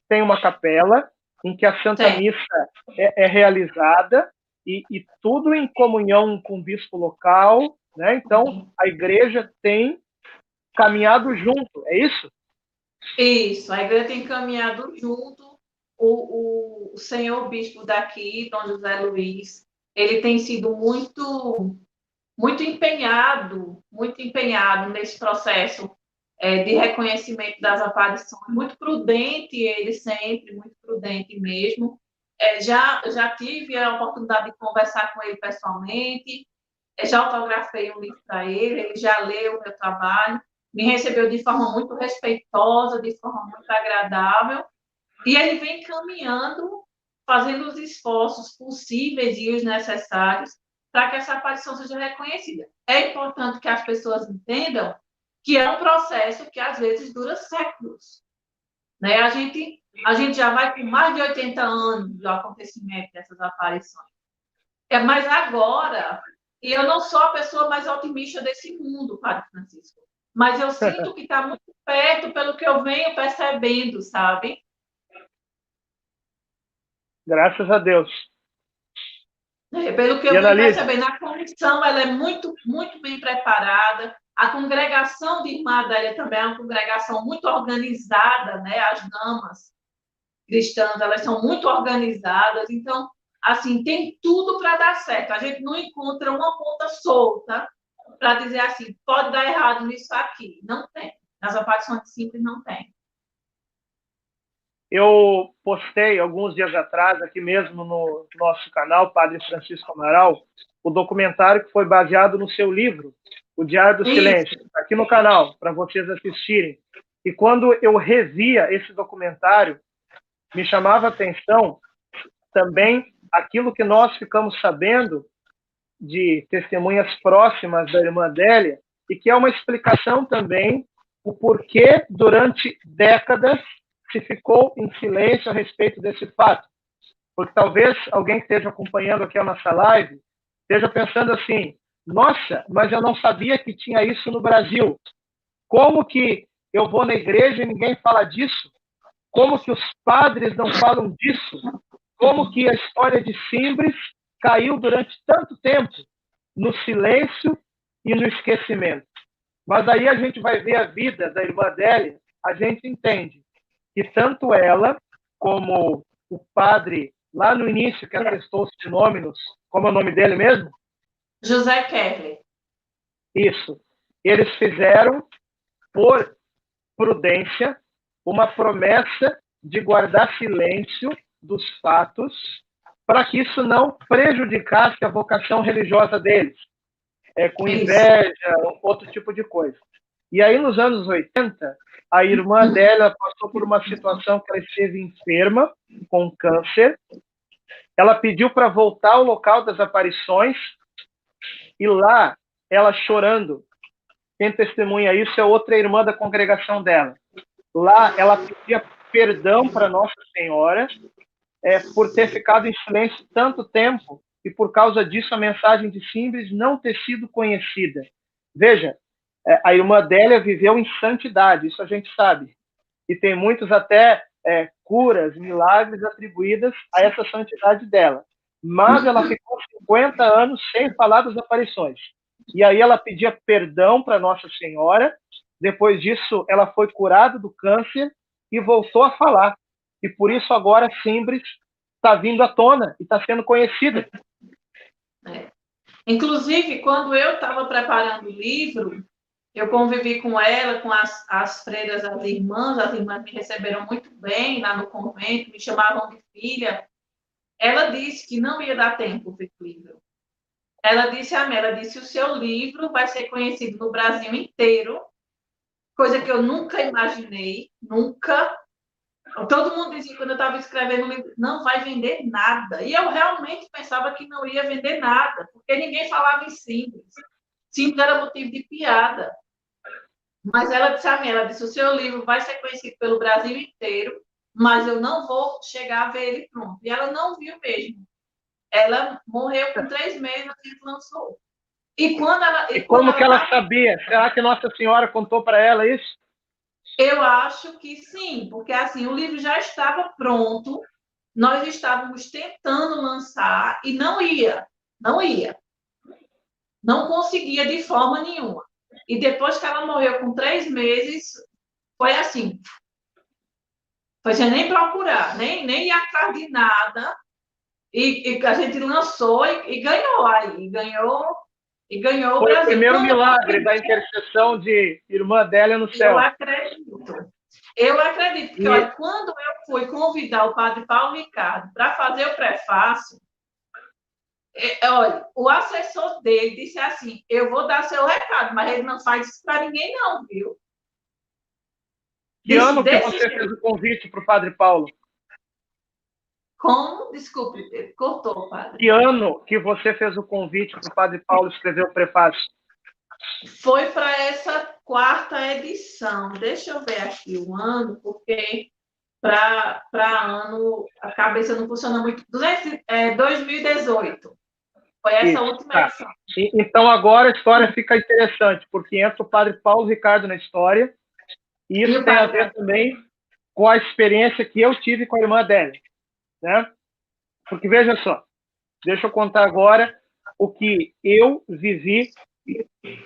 tem uma capela em que a Santa Missa é realizada e tudo em comunhão com o bispo local, né? Então, a igreja tem caminhado junto, é isso? Isso, a igreja tem caminhado junto. O senhor bispo daqui, Dom José Luiz, ele tem sido muito empenhado nesse processo de reconhecimento das aparições, muito prudente ele sempre, muito prudente mesmo. Já tive a oportunidade de conversar com ele pessoalmente, já autografei um livro para ele, ele já leu o meu trabalho, me recebeu de forma muito respeitosa, de forma muito agradável, e ele vem caminhando, fazendo os esforços possíveis e os necessários para que essa aparição seja reconhecida. É importante que as pessoas entendam que é um processo que, às vezes, dura séculos. Né? A gente já vai com mais de 80 anos do acontecimento dessas aparições. Mas agora, e eu não sou a pessoa mais otimista desse mundo, Padre Francisco, mas eu sinto que está muito perto pelo que eu venho percebendo, sabe? Graças a Deus. Pelo que eu venho percebendo, a comissão ela é muito, muito bem preparada. A congregação de Irmã Adélia também é uma congregação muito organizada, né? As damas cristãs, elas são muito organizadas. Então, assim, tem tudo para dar certo. A gente não encontra uma ponta solta para dizer assim, pode dar errado nisso aqui. Não tem. Nas aparições simples, não tem. Eu postei alguns dias atrás, aqui mesmo no nosso canal, Padre Francisco Amaral, o documentário que foi baseado no seu livro, O Diário do Silêncio, aqui no canal, para vocês assistirem. E quando eu revia esse documentário, me chamava a atenção também aquilo que nós ficamos sabendo de testemunhas próximas da irmã Adélia, e que é uma explicação também o porquê, durante décadas, se ficou em silêncio a respeito desse fato. Porque talvez alguém que esteja acompanhando aqui a nossa live esteja pensando assim, nossa, mas eu não sabia que tinha isso no Brasil. Como que eu vou na igreja e ninguém fala disso? Como que os padres não falam disso? Como que a história de Simbres caiu durante tanto tempo no silêncio e no esquecimento? Mas aí a gente vai ver a vida da irmã Adélia, a gente entende que tanto ela como o padre, lá no início, que atestou os fenômenos, como é o nome dele mesmo? José Kepler. Isso. Eles fizeram, por prudência, uma promessa de guardar silêncio dos fatos para que isso não prejudicasse a vocação religiosa deles, com inveja, outro tipo de coisa. E aí, nos anos 80, a irmã dela passou por uma situação que ela esteve enferma, com câncer. Ela pediu para voltar ao local das aparições, e lá, ela chorando, quem testemunha isso é outra irmã da congregação dela. Lá, ela pedia perdão para Nossa Senhora por ter ficado em silêncio tanto tempo, e por causa disso a mensagem de Simbres não ter sido conhecida. Veja, a irmã Adélia viveu em santidade, isso a gente sabe. E tem muitos até curas, milagres atribuídas a essa santidade dela. Mas ela ficou 50 anos sem falar das aparições. E aí ela pedia perdão para Nossa Senhora. Depois disso, ela foi curada do câncer e voltou a falar. E por isso agora Simbres está vindo à tona e está sendo conhecida. Inclusive, quando eu estava preparando o livro, eu convivi com ela, com as freiras, as irmãs me receberam muito bem lá no convento, me chamavam de filha. Ela disse que não ia dar tempo ver o livro. Ela disse a mim, o seu livro vai ser conhecido no Brasil inteiro, coisa que eu nunca imaginei, nunca. Todo mundo dizia, quando eu estava escrevendo o livro, não vai vender nada. E eu realmente pensava que não ia vender nada, porque ninguém falava em Simples. Simples era motivo de piada. Mas ela disse a mim, o seu livro vai ser conhecido pelo Brasil inteiro, mas eu não vou chegar a ver ele pronto. E ela não viu mesmo. Ela morreu com 3 meses, assim que lançou. E como que ela sabia? Será que Nossa Senhora contou para ela isso? Eu acho que sim, porque assim, o livro já estava pronto, nós estávamos tentando lançar e não ia. Não conseguia de forma nenhuma. E depois que ela morreu com 3 meses, foi assim, Foi sem nem procurar, nem ir atrás de nada. E a gente lançou e ganhou aí. E ganhou o Foi o Brasil. primeiro milagre da intercessão de irmã Adélia no Eu céu. acredito. Eu acredito, porque olha, quando eu fui convidar o padre Paulo Ricardo para fazer o prefácio, olha, o assessor dele disse assim: eu vou dar seu recado, mas ele não faz isso para ninguém, não, viu? Que ano que você fez o convite para o padre Paulo? Como? Desculpe, cortou, padre. Que ano que você fez o convite para o padre Paulo escrever o prefácio? Foi para essa 4ª edição. Deixa eu ver aqui o ano, porque para ano a cabeça não funciona muito. 2018. Foi essa Isso, última tá. edição. Então agora a história fica interessante, porque entra o padre Paulo Ricardo na história, e isso tem a ver também com a experiência que eu tive com a irmã Adélia, né? Porque veja só, deixa eu contar agora o que eu vivi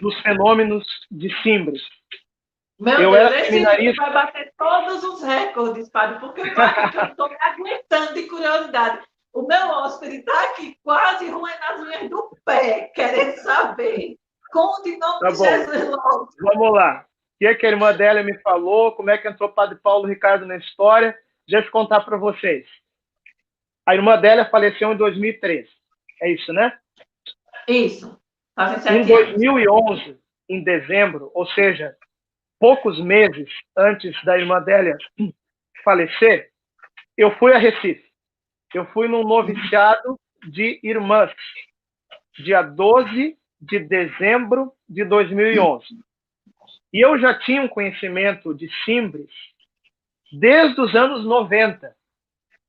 dos fenômenos de Simbres. Meu Deus, esse livro vai bater todos os recordes, padre, porque eu estou me aguentando de curiosidade. O meu hóspede está aqui quase roendo as unhas do pé, querendo saber. Conte em nome de Jesus logo. Vamos lá. O que a irmã Adélia me falou, como é que entrou o padre Paulo Ricardo na história, deixa eu contar para vocês. A irmã Adélia faleceu em 2013. É isso, né? Isso. Em 2011, em dezembro, ou seja, poucos meses antes da irmã Adélia falecer, eu fui a Recife. Eu fui num noviciado de irmãs, dia 12 de dezembro de 2011. E eu já tinha um conhecimento de Simbres desde os anos 90,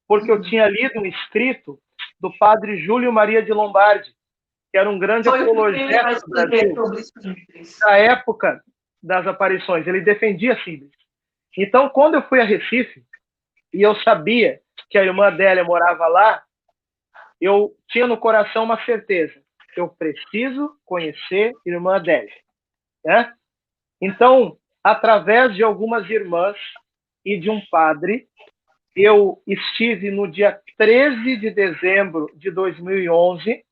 porque eu tinha lido um escrito do padre Júlio Maria de Lombardi, que era um grande apologeta do Brasil, da época das aparições. Ele defendia Simbres. Então, quando eu fui a Recife, e eu sabia que a irmã Adélia morava lá, eu tinha no coração uma certeza: eu preciso conhecer a irmã Adélia, né? Então, através de algumas irmãs e de um padre, eu estive no dia 13 de dezembro de 2011,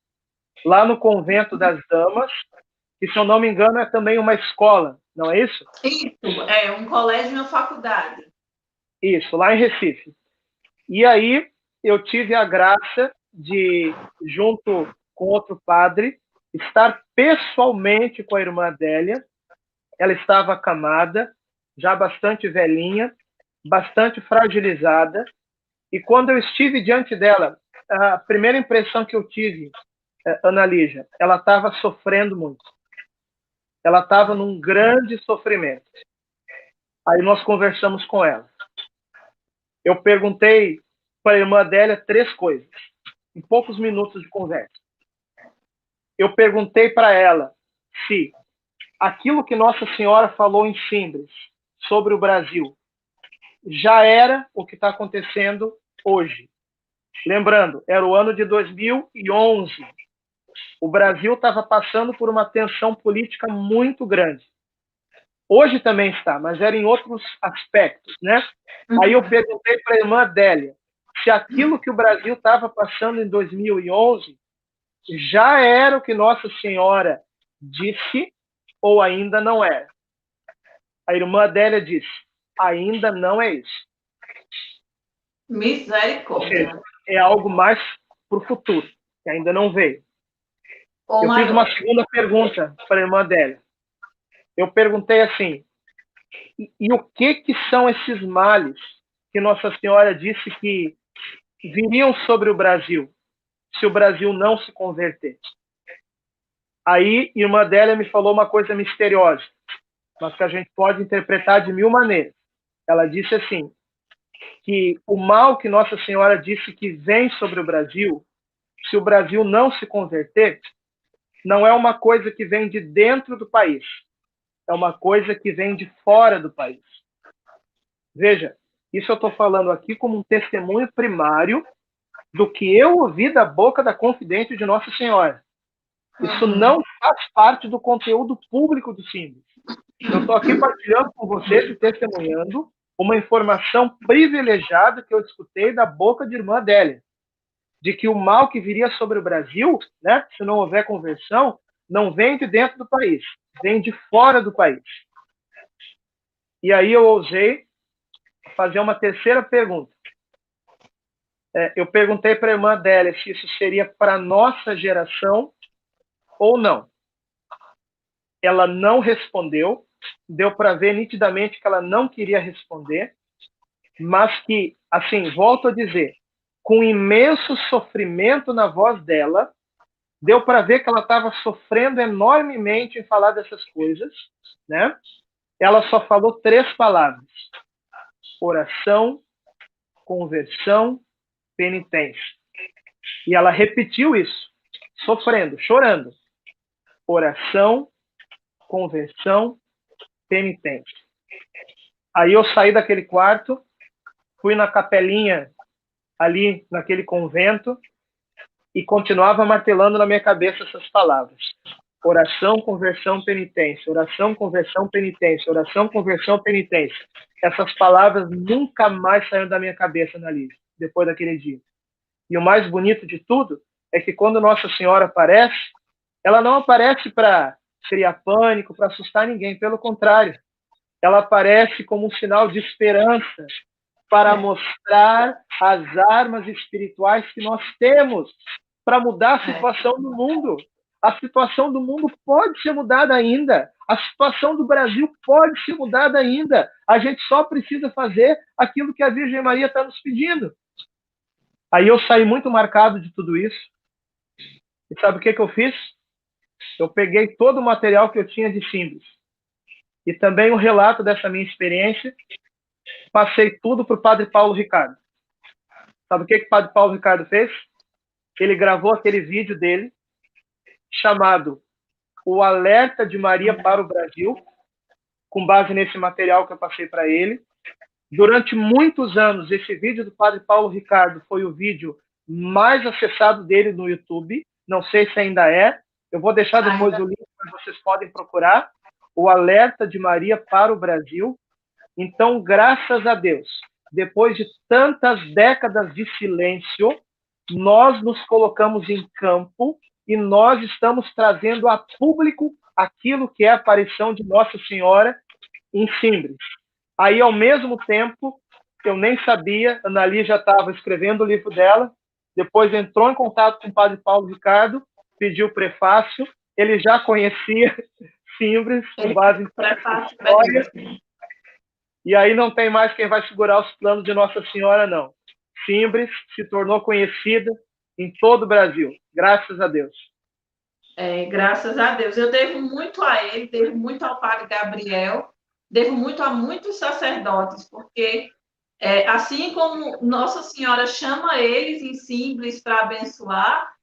lá no Convento das Damas, que, se eu não me engano, é também uma escola, não é isso? Isso, é um colégio e uma faculdade. Isso, lá em Recife. E aí eu tive a graça de, junto com outro padre, estar pessoalmente com a irmã Adélia. Ela estava acamada, já bastante velhinha, bastante fragilizada. E quando eu estive diante dela, a primeira impressão que eu tive, Ana Lígia, ela estava sofrendo muito. Ela estava num grande sofrimento. Aí nós conversamos com ela. Eu perguntei para a irmã Adélia 3 coisas, em poucos minutos de conversa. Eu perguntei para ela se aquilo que Nossa Senhora falou em Simbres sobre o Brasil já era o que está acontecendo hoje. Lembrando, era o ano de 2011. O Brasil estava passando por uma tensão política muito grande. Hoje também está, mas era em outros aspectos, né? Aí eu perguntei para a irmã Adélia se aquilo que o Brasil estava passando em 2011 já era o que Nossa Senhora disse ou ainda não era. A irmã Adélia disse: ainda não é isso. Misericórdia. Ou seja, é algo mais para o futuro, que ainda não veio. Eu fiz uma segunda pergunta para a irmã Adélia. Eu perguntei assim: e o que são esses males que Nossa Senhora disse que viriam sobre o Brasil, se o Brasil não se converter? Aí, a irmã Adélia me falou uma coisa misteriosa, mas que a gente pode interpretar de 1000 maneiras. Ela disse assim, que o mal que Nossa Senhora disse que vem sobre o Brasil, se o Brasil não se converter, não é uma coisa que vem de dentro do país, é uma coisa que vem de fora do país. Veja, isso eu estou falando aqui como um testemunho primário do que eu ouvi da boca da confidente de Nossa Senhora. Isso não faz parte do conteúdo público do Simbres. Eu estou aqui partilhando com vocês e testemunhando uma informação privilegiada que eu escutei da boca de irmã Adélia, de que o mal que viria sobre o Brasil, né, se não houver conversão, não vem de dentro do país, vem de fora do país. E aí eu ousei fazer uma terceira pergunta. Eu perguntei para a irmã Adélia se isso seria para a nossa geração ou não. Ela não respondeu, deu para ver nitidamente que ela não queria responder, mas que, assim, volto a dizer, com imenso sofrimento na voz dela, deu para ver que ela estava sofrendo enormemente em falar dessas coisas, né? Ela só falou 3 palavras: oração, conversão, penitência. E ela repetiu isso, sofrendo, chorando. Oração, conversão, penitência. Aí eu saí daquele quarto, fui na capelinha ali naquele convento e continuava martelando na minha cabeça essas palavras: oração, conversão, penitência. Oração, conversão, penitência. Oração, conversão, penitência. Essas palavras nunca mais saíram da minha cabeça, Annalise, depois daquele dia. E o mais bonito de tudo é que quando Nossa Senhora aparece, ela não aparece para criar pânico, para assustar ninguém. Pelo contrário, ela aparece como um sinal de esperança para mostrar as armas espirituais que nós temos para mudar a situação do mundo. A situação do mundo pode ser mudada ainda. A situação do Brasil pode ser mudada ainda. A gente só precisa fazer aquilo que a Virgem Maria está nos pedindo. Aí eu saí muito marcado de tudo isso. E sabe o que eu fiz? Eu peguei todo o material que eu tinha de símbolos e também o relato dessa minha experiência, passei tudo para o Padre Paulo Ricardo. Sabe o que o Padre Paulo Ricardo fez? Ele gravou aquele vídeo dele, chamado O Alerta de Maria para o Brasil, com base nesse material que eu passei para ele. Durante muitos anos, esse vídeo do Padre Paulo Ricardo foi o vídeo mais acessado dele no YouTube. Não sei se ainda é. Eu vou deixar depois o link, mas vocês podem procurar. O Alerta de Maria para o Brasil. Então, graças a Deus, depois de tantas décadas de silêncio, nós nos colocamos em campo e nós estamos trazendo a público aquilo que é a aparição de Nossa Senhora em Simbres. Aí, ao mesmo tempo, eu nem sabia, a Annalise já estava escrevendo o livro dela, depois entrou em contato com o Padre Paulo Ricardo, pediu o prefácio, ele já conhecia Simbres, com base em história, e aí não tem mais quem vai segurar os planos de Nossa Senhora, não. Simbres se tornou conhecida em todo o Brasil, graças a Deus. Graças a Deus. Eu devo muito a ele, devo muito ao Padre Gabriel, devo muito a muitos sacerdotes, porque assim como Nossa Senhora chama eles em Simbres para abençoar,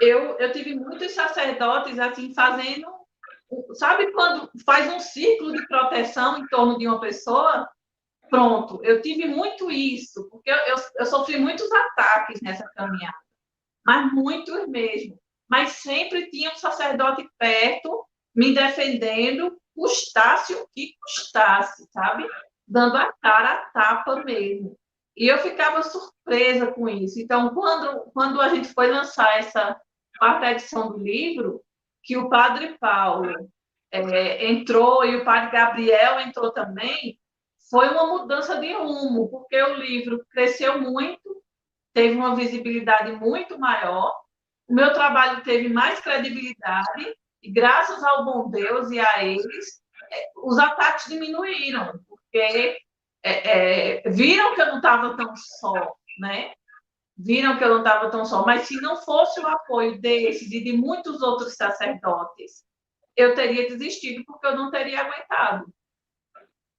eu tive muitos sacerdotes assim fazendo, sabe quando faz um círculo de proteção em torno de uma pessoa? Pronto, eu tive muito isso, porque eu sofri muitos ataques nessa caminhada, mas muitos mesmo. Mas sempre tinha um sacerdote perto, me defendendo, custasse o que custasse, sabe? Dando a cara a tapa mesmo. E eu ficava surpresa com isso. Então, quando a gente foi lançar essa quarta edição do livro, que o Padre Paulo entrou e o Padre Gabriel entrou também, foi uma mudança de rumo, porque o livro cresceu muito, teve uma visibilidade muito maior, o meu trabalho teve mais credibilidade, e graças ao bom Deus e a eles, os ataques diminuíram, porque viram que eu não estava tão só, né? Viram que eu não estava tão só, mas se não fosse o apoio desses e de muitos outros sacerdotes, eu teria desistido, porque eu não teria aguentado.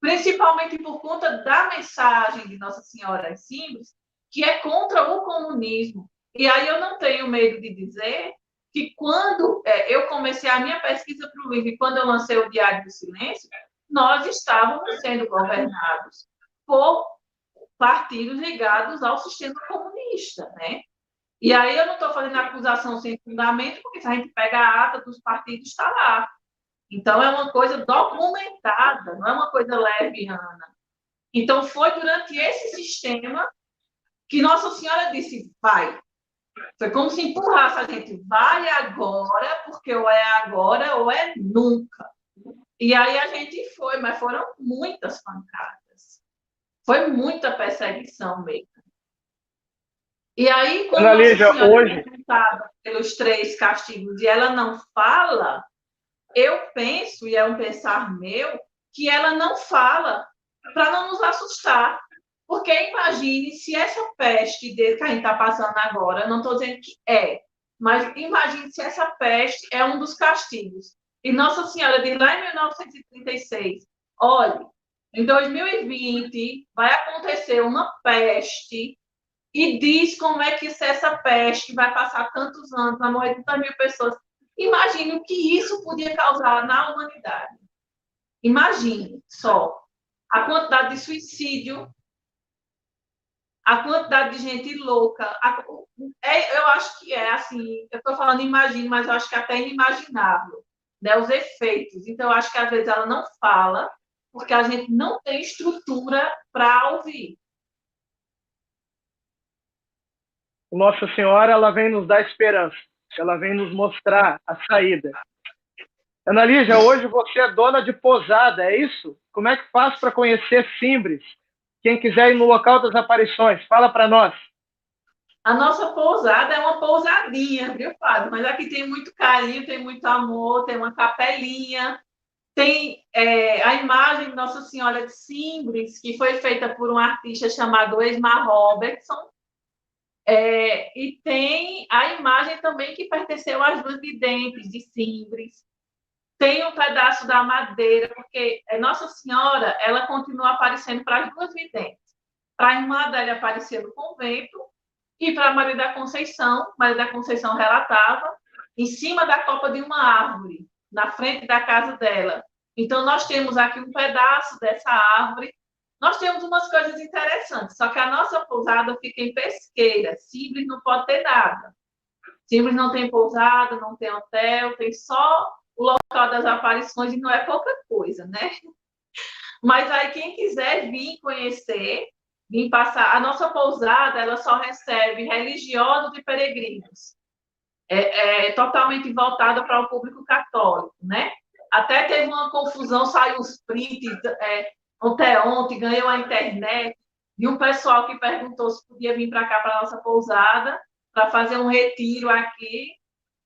Principalmente por conta da mensagem de Nossa Senhora em Simbres, que é contra o comunismo. E aí eu não tenho medo de dizer que quando eu comecei a minha pesquisa para o livro e quando eu lancei o Diário do Silêncio, nós estávamos sendo governados por partidos ligados ao sistema comunista, né? E aí eu não estou fazendo acusação sem fundamento, porque se a gente pega a ata dos partidos, está lá. Então, é uma coisa documentada, não é uma coisa leviana. Então, foi durante esse sistema que Nossa Senhora disse, vai. Foi como se empurrasse a gente, vai agora, porque ou é agora ou é nunca. E aí a gente foi, mas foram muitas pancadas. Foi muita perseguição mesmo. E aí, quando Ana Nossa Lígia, Senhora é hoje, perguntada pelos 3 castigos e ela não fala, eu penso, e é um pensar meu, que ela não fala para não nos assustar. Porque imagine se essa peste que a gente está passando agora, não estou dizendo que é, mas imagine se essa peste é um dos castigos. E Nossa Senhora diz lá em 1936, olha, em 2020 vai acontecer uma peste e diz como é que essa peste vai passar tantos anos, vai morrer tantas mil pessoas. Imagine o que isso podia causar na humanidade. Imagine só a quantidade de suicídio, a quantidade de gente louca. Eu acho que é assim, eu estou falando imagine, mas eu acho que é até inimaginável, né, os efeitos. Então, eu acho que às vezes ela não fala, porque a gente não tem estrutura para ouvir. Nossa Senhora, ela vem nos dar esperança, ela vem nos mostrar a saída. Ana Lígia, hoje você é dona de pousada, é isso? Como é que faz para conhecer Simbres? Quem quiser ir no local das aparições, fala para nós. A nossa pousada é uma pousadinha, viu, Fábio? Mas aqui tem muito carinho, tem muito amor, tem uma capelinha, tem a imagem de Nossa Senhora de Simbres, que foi feita por um artista chamado Esmar Robertson, e tem a imagem também que pertenceu às duas videntes de Simbres. Tem um pedaço da madeira, porque Nossa Senhora ela continua aparecendo para as duas videntes. Para a irmã dela aparecer no convento, e para Maria da Conceição relatava em cima da copa de uma árvore, na frente da casa dela. Então, nós temos aqui um pedaço dessa árvore. Nós temos umas coisas interessantes, só que a nossa pousada fica em Pesqueira. Simbres não pode ter nada. Simbres não tem pousada, não tem hotel, tem só o local das aparições, e não é pouca coisa, né? Mas aí, quem quiser vir conhecer, vir passar. A nossa pousada, ela só recebe religiosos e peregrinos. É totalmente voltada para o público católico, né? Até teve uma confusão, saiu os prints ontem, ganhou a internet, e um pessoal que perguntou se podia vir para cá, para a nossa pousada, para fazer um retiro aqui,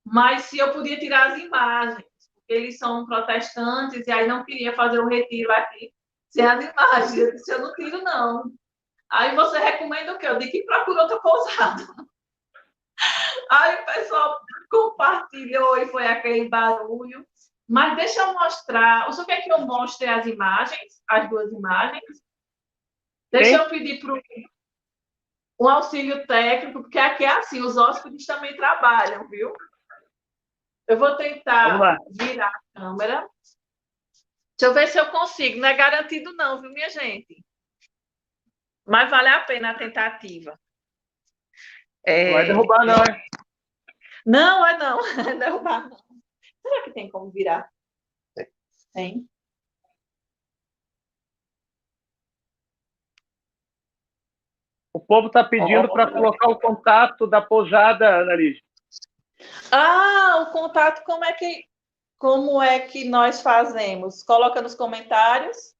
mas se eu podia tirar as imagens, porque eles são protestantes e aí não queria fazer o retiro aqui sem as imagens. Eu disse, eu não tiro, não. Aí você recomenda o quê? Eu digo que procura outra pousada. Aí o pessoal compartilhou e foi aquele barulho. Mas deixa eu mostrar. O senhor quer que eu mostre as imagens, as duas imagens? Deixa eu pedir para um auxílio técnico, porque aqui é assim, os hóspedes também trabalham, viu? Eu vou tentar virar a câmera. Deixa eu ver se eu consigo. Não é garantido não, viu, minha gente? Mas vale a pena a tentativa. Não vai derrubar, não, hein? Não, não. Derrubar, não. Será que tem como virar? Tem. O povo está pedindo para colocar o contato da pousada, Ana Lígia. O contato, como é que nós fazemos? Coloca nos comentários.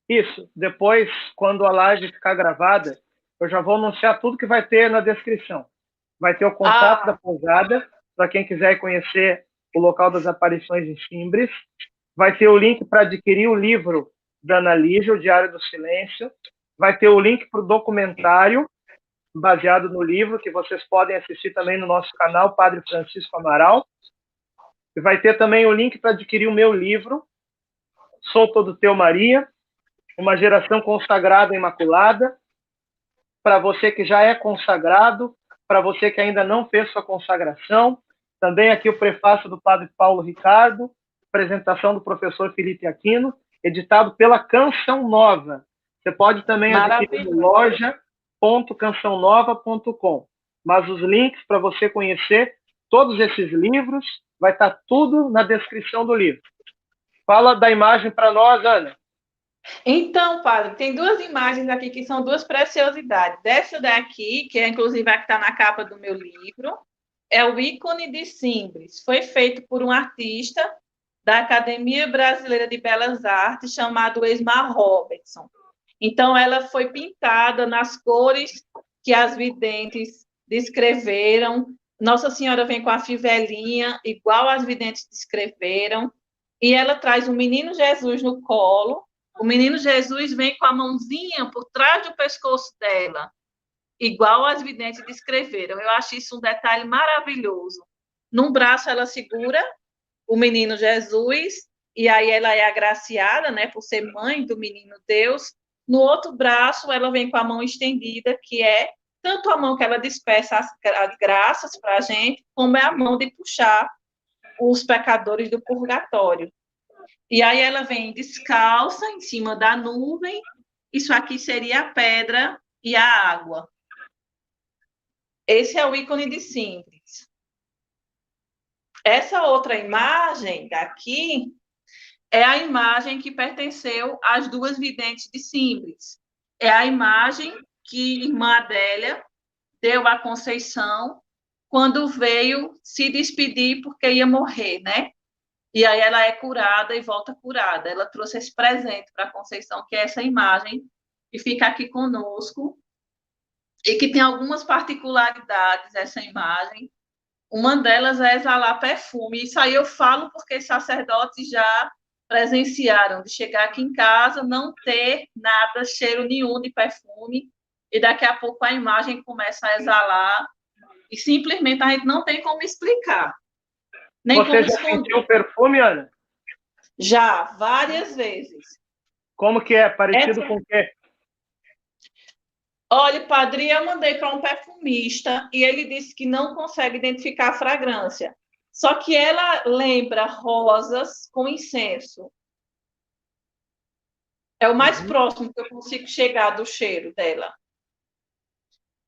Isso. Depois, quando a live ficar gravada, eu já vou anunciar tudo que vai ter na descrição. Vai ter o contato da pousada, para quem quiser conhecer o local das aparições em Simbres. Vai ter o link para adquirir o livro da Ana Lígia, O Diário do Silêncio. Vai ter o link para o documentário baseado no livro, que vocês podem assistir também no nosso canal, Padre Francisco Amaral. E vai ter também o link para adquirir o meu livro, Sou Todo Teu, Maria, uma geração consagrada e imaculada, para você que já é consagrado, para você que ainda não fez sua consagração. Também aqui o prefácio do Padre Paulo Ricardo, apresentação do professor Felipe Aquino, editado pela Canção Nova. Você pode também adquirir no loja.cançãonova.com. Mas os links para você conhecer todos esses livros, vai estar tudo na descrição do livro. Fala da imagem para nós, Ana. Então, padre, tem duas imagens aqui que são duas preciosidades. Essa daqui, que é inclusive a que está na capa do meu livro, é o ícone de Simbres. Foi feito por um artista da Academia Brasileira de Belas Artes, chamado Esmar Robertson. Então, ela foi pintada nas cores que as videntes descreveram. Nossa Senhora vem com a fivelinha, igual as videntes descreveram, e ela traz o menino Jesus no colo. O menino Jesus vem com a mãozinha por trás do pescoço dela, igual as videntes descreveram. Eu acho isso um detalhe maravilhoso. Num braço ela segura o menino Jesus, e aí ela é agraciada, né, por ser mãe do menino Deus. No outro braço ela vem com a mão estendida, que é tanto a mão que ela despeça as graças para a gente, como é a mão de puxar os pecadores do purgatório. E aí ela vem descalça em cima da nuvem. Isso aqui seria a pedra e a água. Esse é o ícone de Simbres. Essa outra imagem daqui é a imagem que pertenceu às duas videntes de Simbres. É a imagem que irmã Adélia deu à Conceição quando veio se despedir porque ia morrer, né? E aí ela é curada e volta curada. Ela trouxe esse presente para a Conceição, que é essa imagem, que fica aqui conosco, e que tem algumas particularidades, essa imagem. Uma delas é exalar perfume. Isso aí eu falo porque sacerdotes já presenciaram, de chegar aqui em casa, não ter nada, cheiro nenhum de perfume, e daqui a pouco a imagem começa a exalar, e simplesmente a gente não tem como explicar, nem Você como já sentiu esconder. o perfume, Ana? Já, várias vezes. Como que é? Parecido Essa... com o quê? Olha, padre, eu mandei para um perfumista e ele disse que não consegue identificar a fragrância. Só que ela lembra rosas com incenso. É o mais próximo que eu consigo chegar do cheiro dela.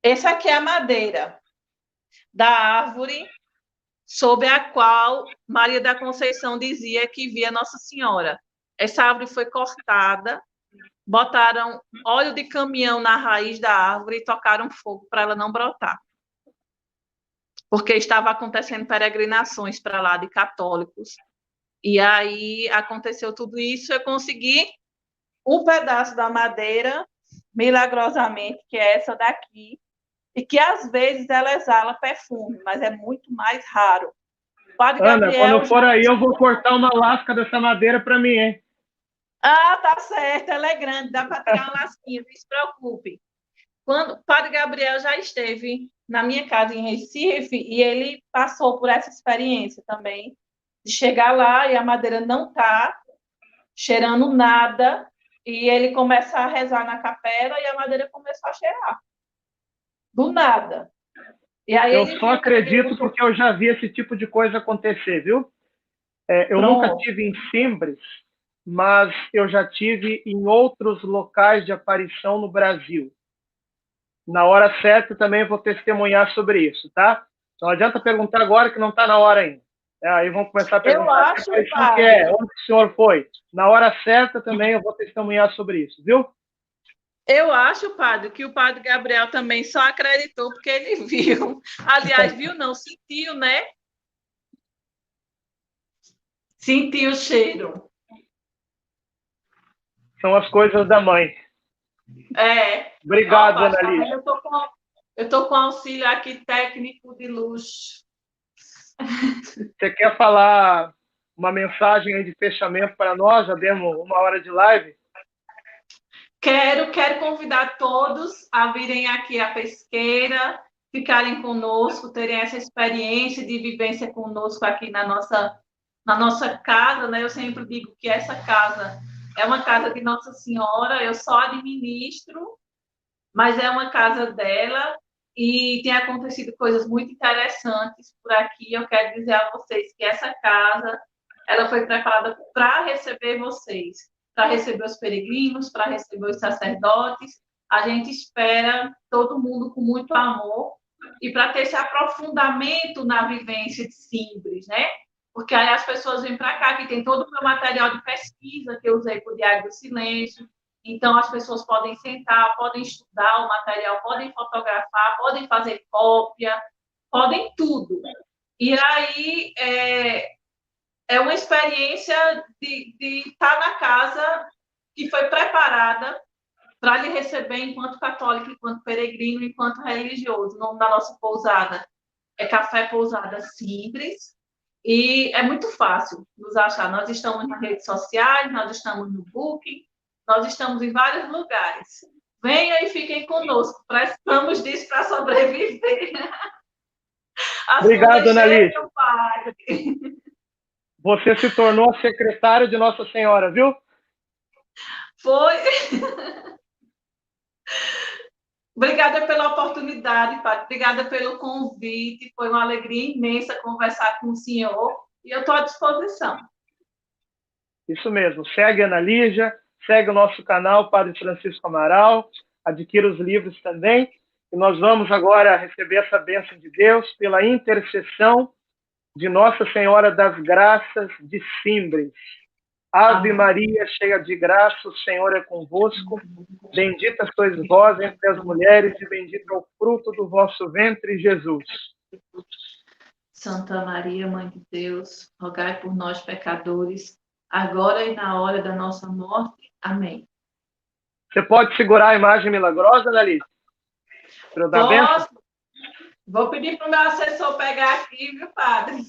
Essa aqui é a madeira da árvore sob a qual Maria da Conceição dizia que via Nossa Senhora. Essa árvore foi cortada, botaram óleo de caminhão na raiz da árvore e tocaram fogo para ela não brotar. Porque estava acontecendo peregrinações para lá de católicos. E aí aconteceu tudo isso, eu consegui um pedaço da madeira, milagrosamente, que é essa daqui, e que às vezes ela exala perfume, mas é muito mais raro. O Padre Ana, Gabriel quando já... for aí, eu vou cortar uma lasca dessa madeira para mim, hein? Ah, tá certo, ela é grande, dá para tirar uma lasquinha, não se preocupe. Quando o Padre Gabriel já esteve na minha casa em Recife e ele passou por essa experiência também, de chegar lá e a madeira não tá cheirando nada, e ele começa a rezar na capela e a madeira começou a cheirar. Do nada. E aí Eu ele só viu que acredito Deus... porque eu já vi esse tipo de coisa acontecer, viu? Eu nunca Pronto. tive em Simbres, mas eu já tive em outros locais de aparição no Brasil. Na hora certa também vou testemunhar sobre isso, tá? Não adianta perguntar agora que não está na hora ainda. Aí vão começar a Eu perguntar que acho, aparição que é, padre, onde o senhor foi. Na hora certa também eu vou testemunhar sobre isso, viu? eu acho, padre, que o padre Gabriel também só acreditou porque ele viu. Aliás, viu não, sentiu, né? Sentiu o cheiro. São as coisas da mãe. É. Ó, Obrigado, padre, tá Annalise. vendo? Eu tô com auxílio aqui técnico de luxo. Você quer falar uma mensagem aí de fechamento para nós? Já demos 1 hora de live. Quero convidar todos a virem aqui à pesqueira, ficarem conosco, terem essa experiência de vivência conosco aqui na nossa casa, né? Eu sempre digo que essa casa é uma casa de Nossa Senhora, eu só administro, mas é uma casa dela e tem acontecido coisas muito interessantes por aqui. Eu quero dizer a vocês que essa casa ela foi preparada para receber vocês, para receber os peregrinos, para receber os sacerdotes. A gente espera todo mundo com muito amor e para ter esse aprofundamento na vivência de Simbres, né? porque aí as pessoas vêm para cá, que tem todo o meu material de pesquisa que eu usei para o Diário do Silêncio. Então, as pessoas podem sentar, podem estudar o material, podem fotografar, podem fazer cópia, podem tudo. E aí é uma experiência de estar na casa que foi preparada para lhe receber enquanto católico, enquanto peregrino, enquanto religioso. O nome da nossa pousada é Café Pousada Simples. E é muito fácil nos achar. Nós estamos nas redes sociais, nós estamos no Booking, nós estamos em vários lugares. Venham e fiquem conosco. Precisamos disso para sobreviver. Obrigado, Ana Lídia. Padre. Você se tornou a secretária de Nossa Senhora, viu? Foi. Obrigada pela oportunidade, Padre. Obrigada pelo convite. Foi uma alegria imensa conversar com o senhor. E eu estou à disposição. Isso mesmo. Segue a Ana Lígia, segue o nosso canal, Padre Francisco Amaral, adquira os livros também. E nós vamos agora receber essa bênção de Deus pela intercessão de Nossa Senhora das Graças de Simbres. Ave Maria, cheia de graça, o Senhor é convosco. Bendita sois vós entre as mulheres e bendito é o fruto do vosso ventre, Jesus. Santa Maria, Mãe de Deus, rogai por nós, pecadores, agora e na hora da nossa morte. Amém. Você pode segurar a imagem milagrosa, Dali? Para eu dar bênção? Vou pedir para o meu assessor pegar aqui, viu, Padre?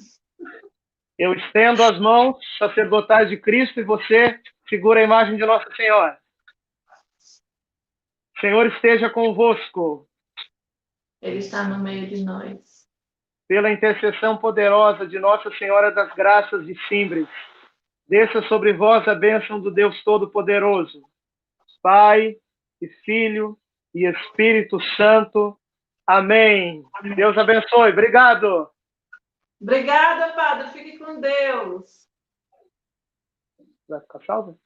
Eu estendo as mãos sacerdotais de Cristo e você segura a imagem de Nossa Senhora. O Senhor esteja convosco. Ele está no meio de nós. Pela intercessão poderosa de Nossa Senhora das Graças de Simbres, desça sobre vós a bênção do Deus Todo-Poderoso, Pai e Filho e Espírito Santo. Amém. Deus abençoe. Obrigado. Obrigada, Padre. Fique com Deus. Vai ficar salvo?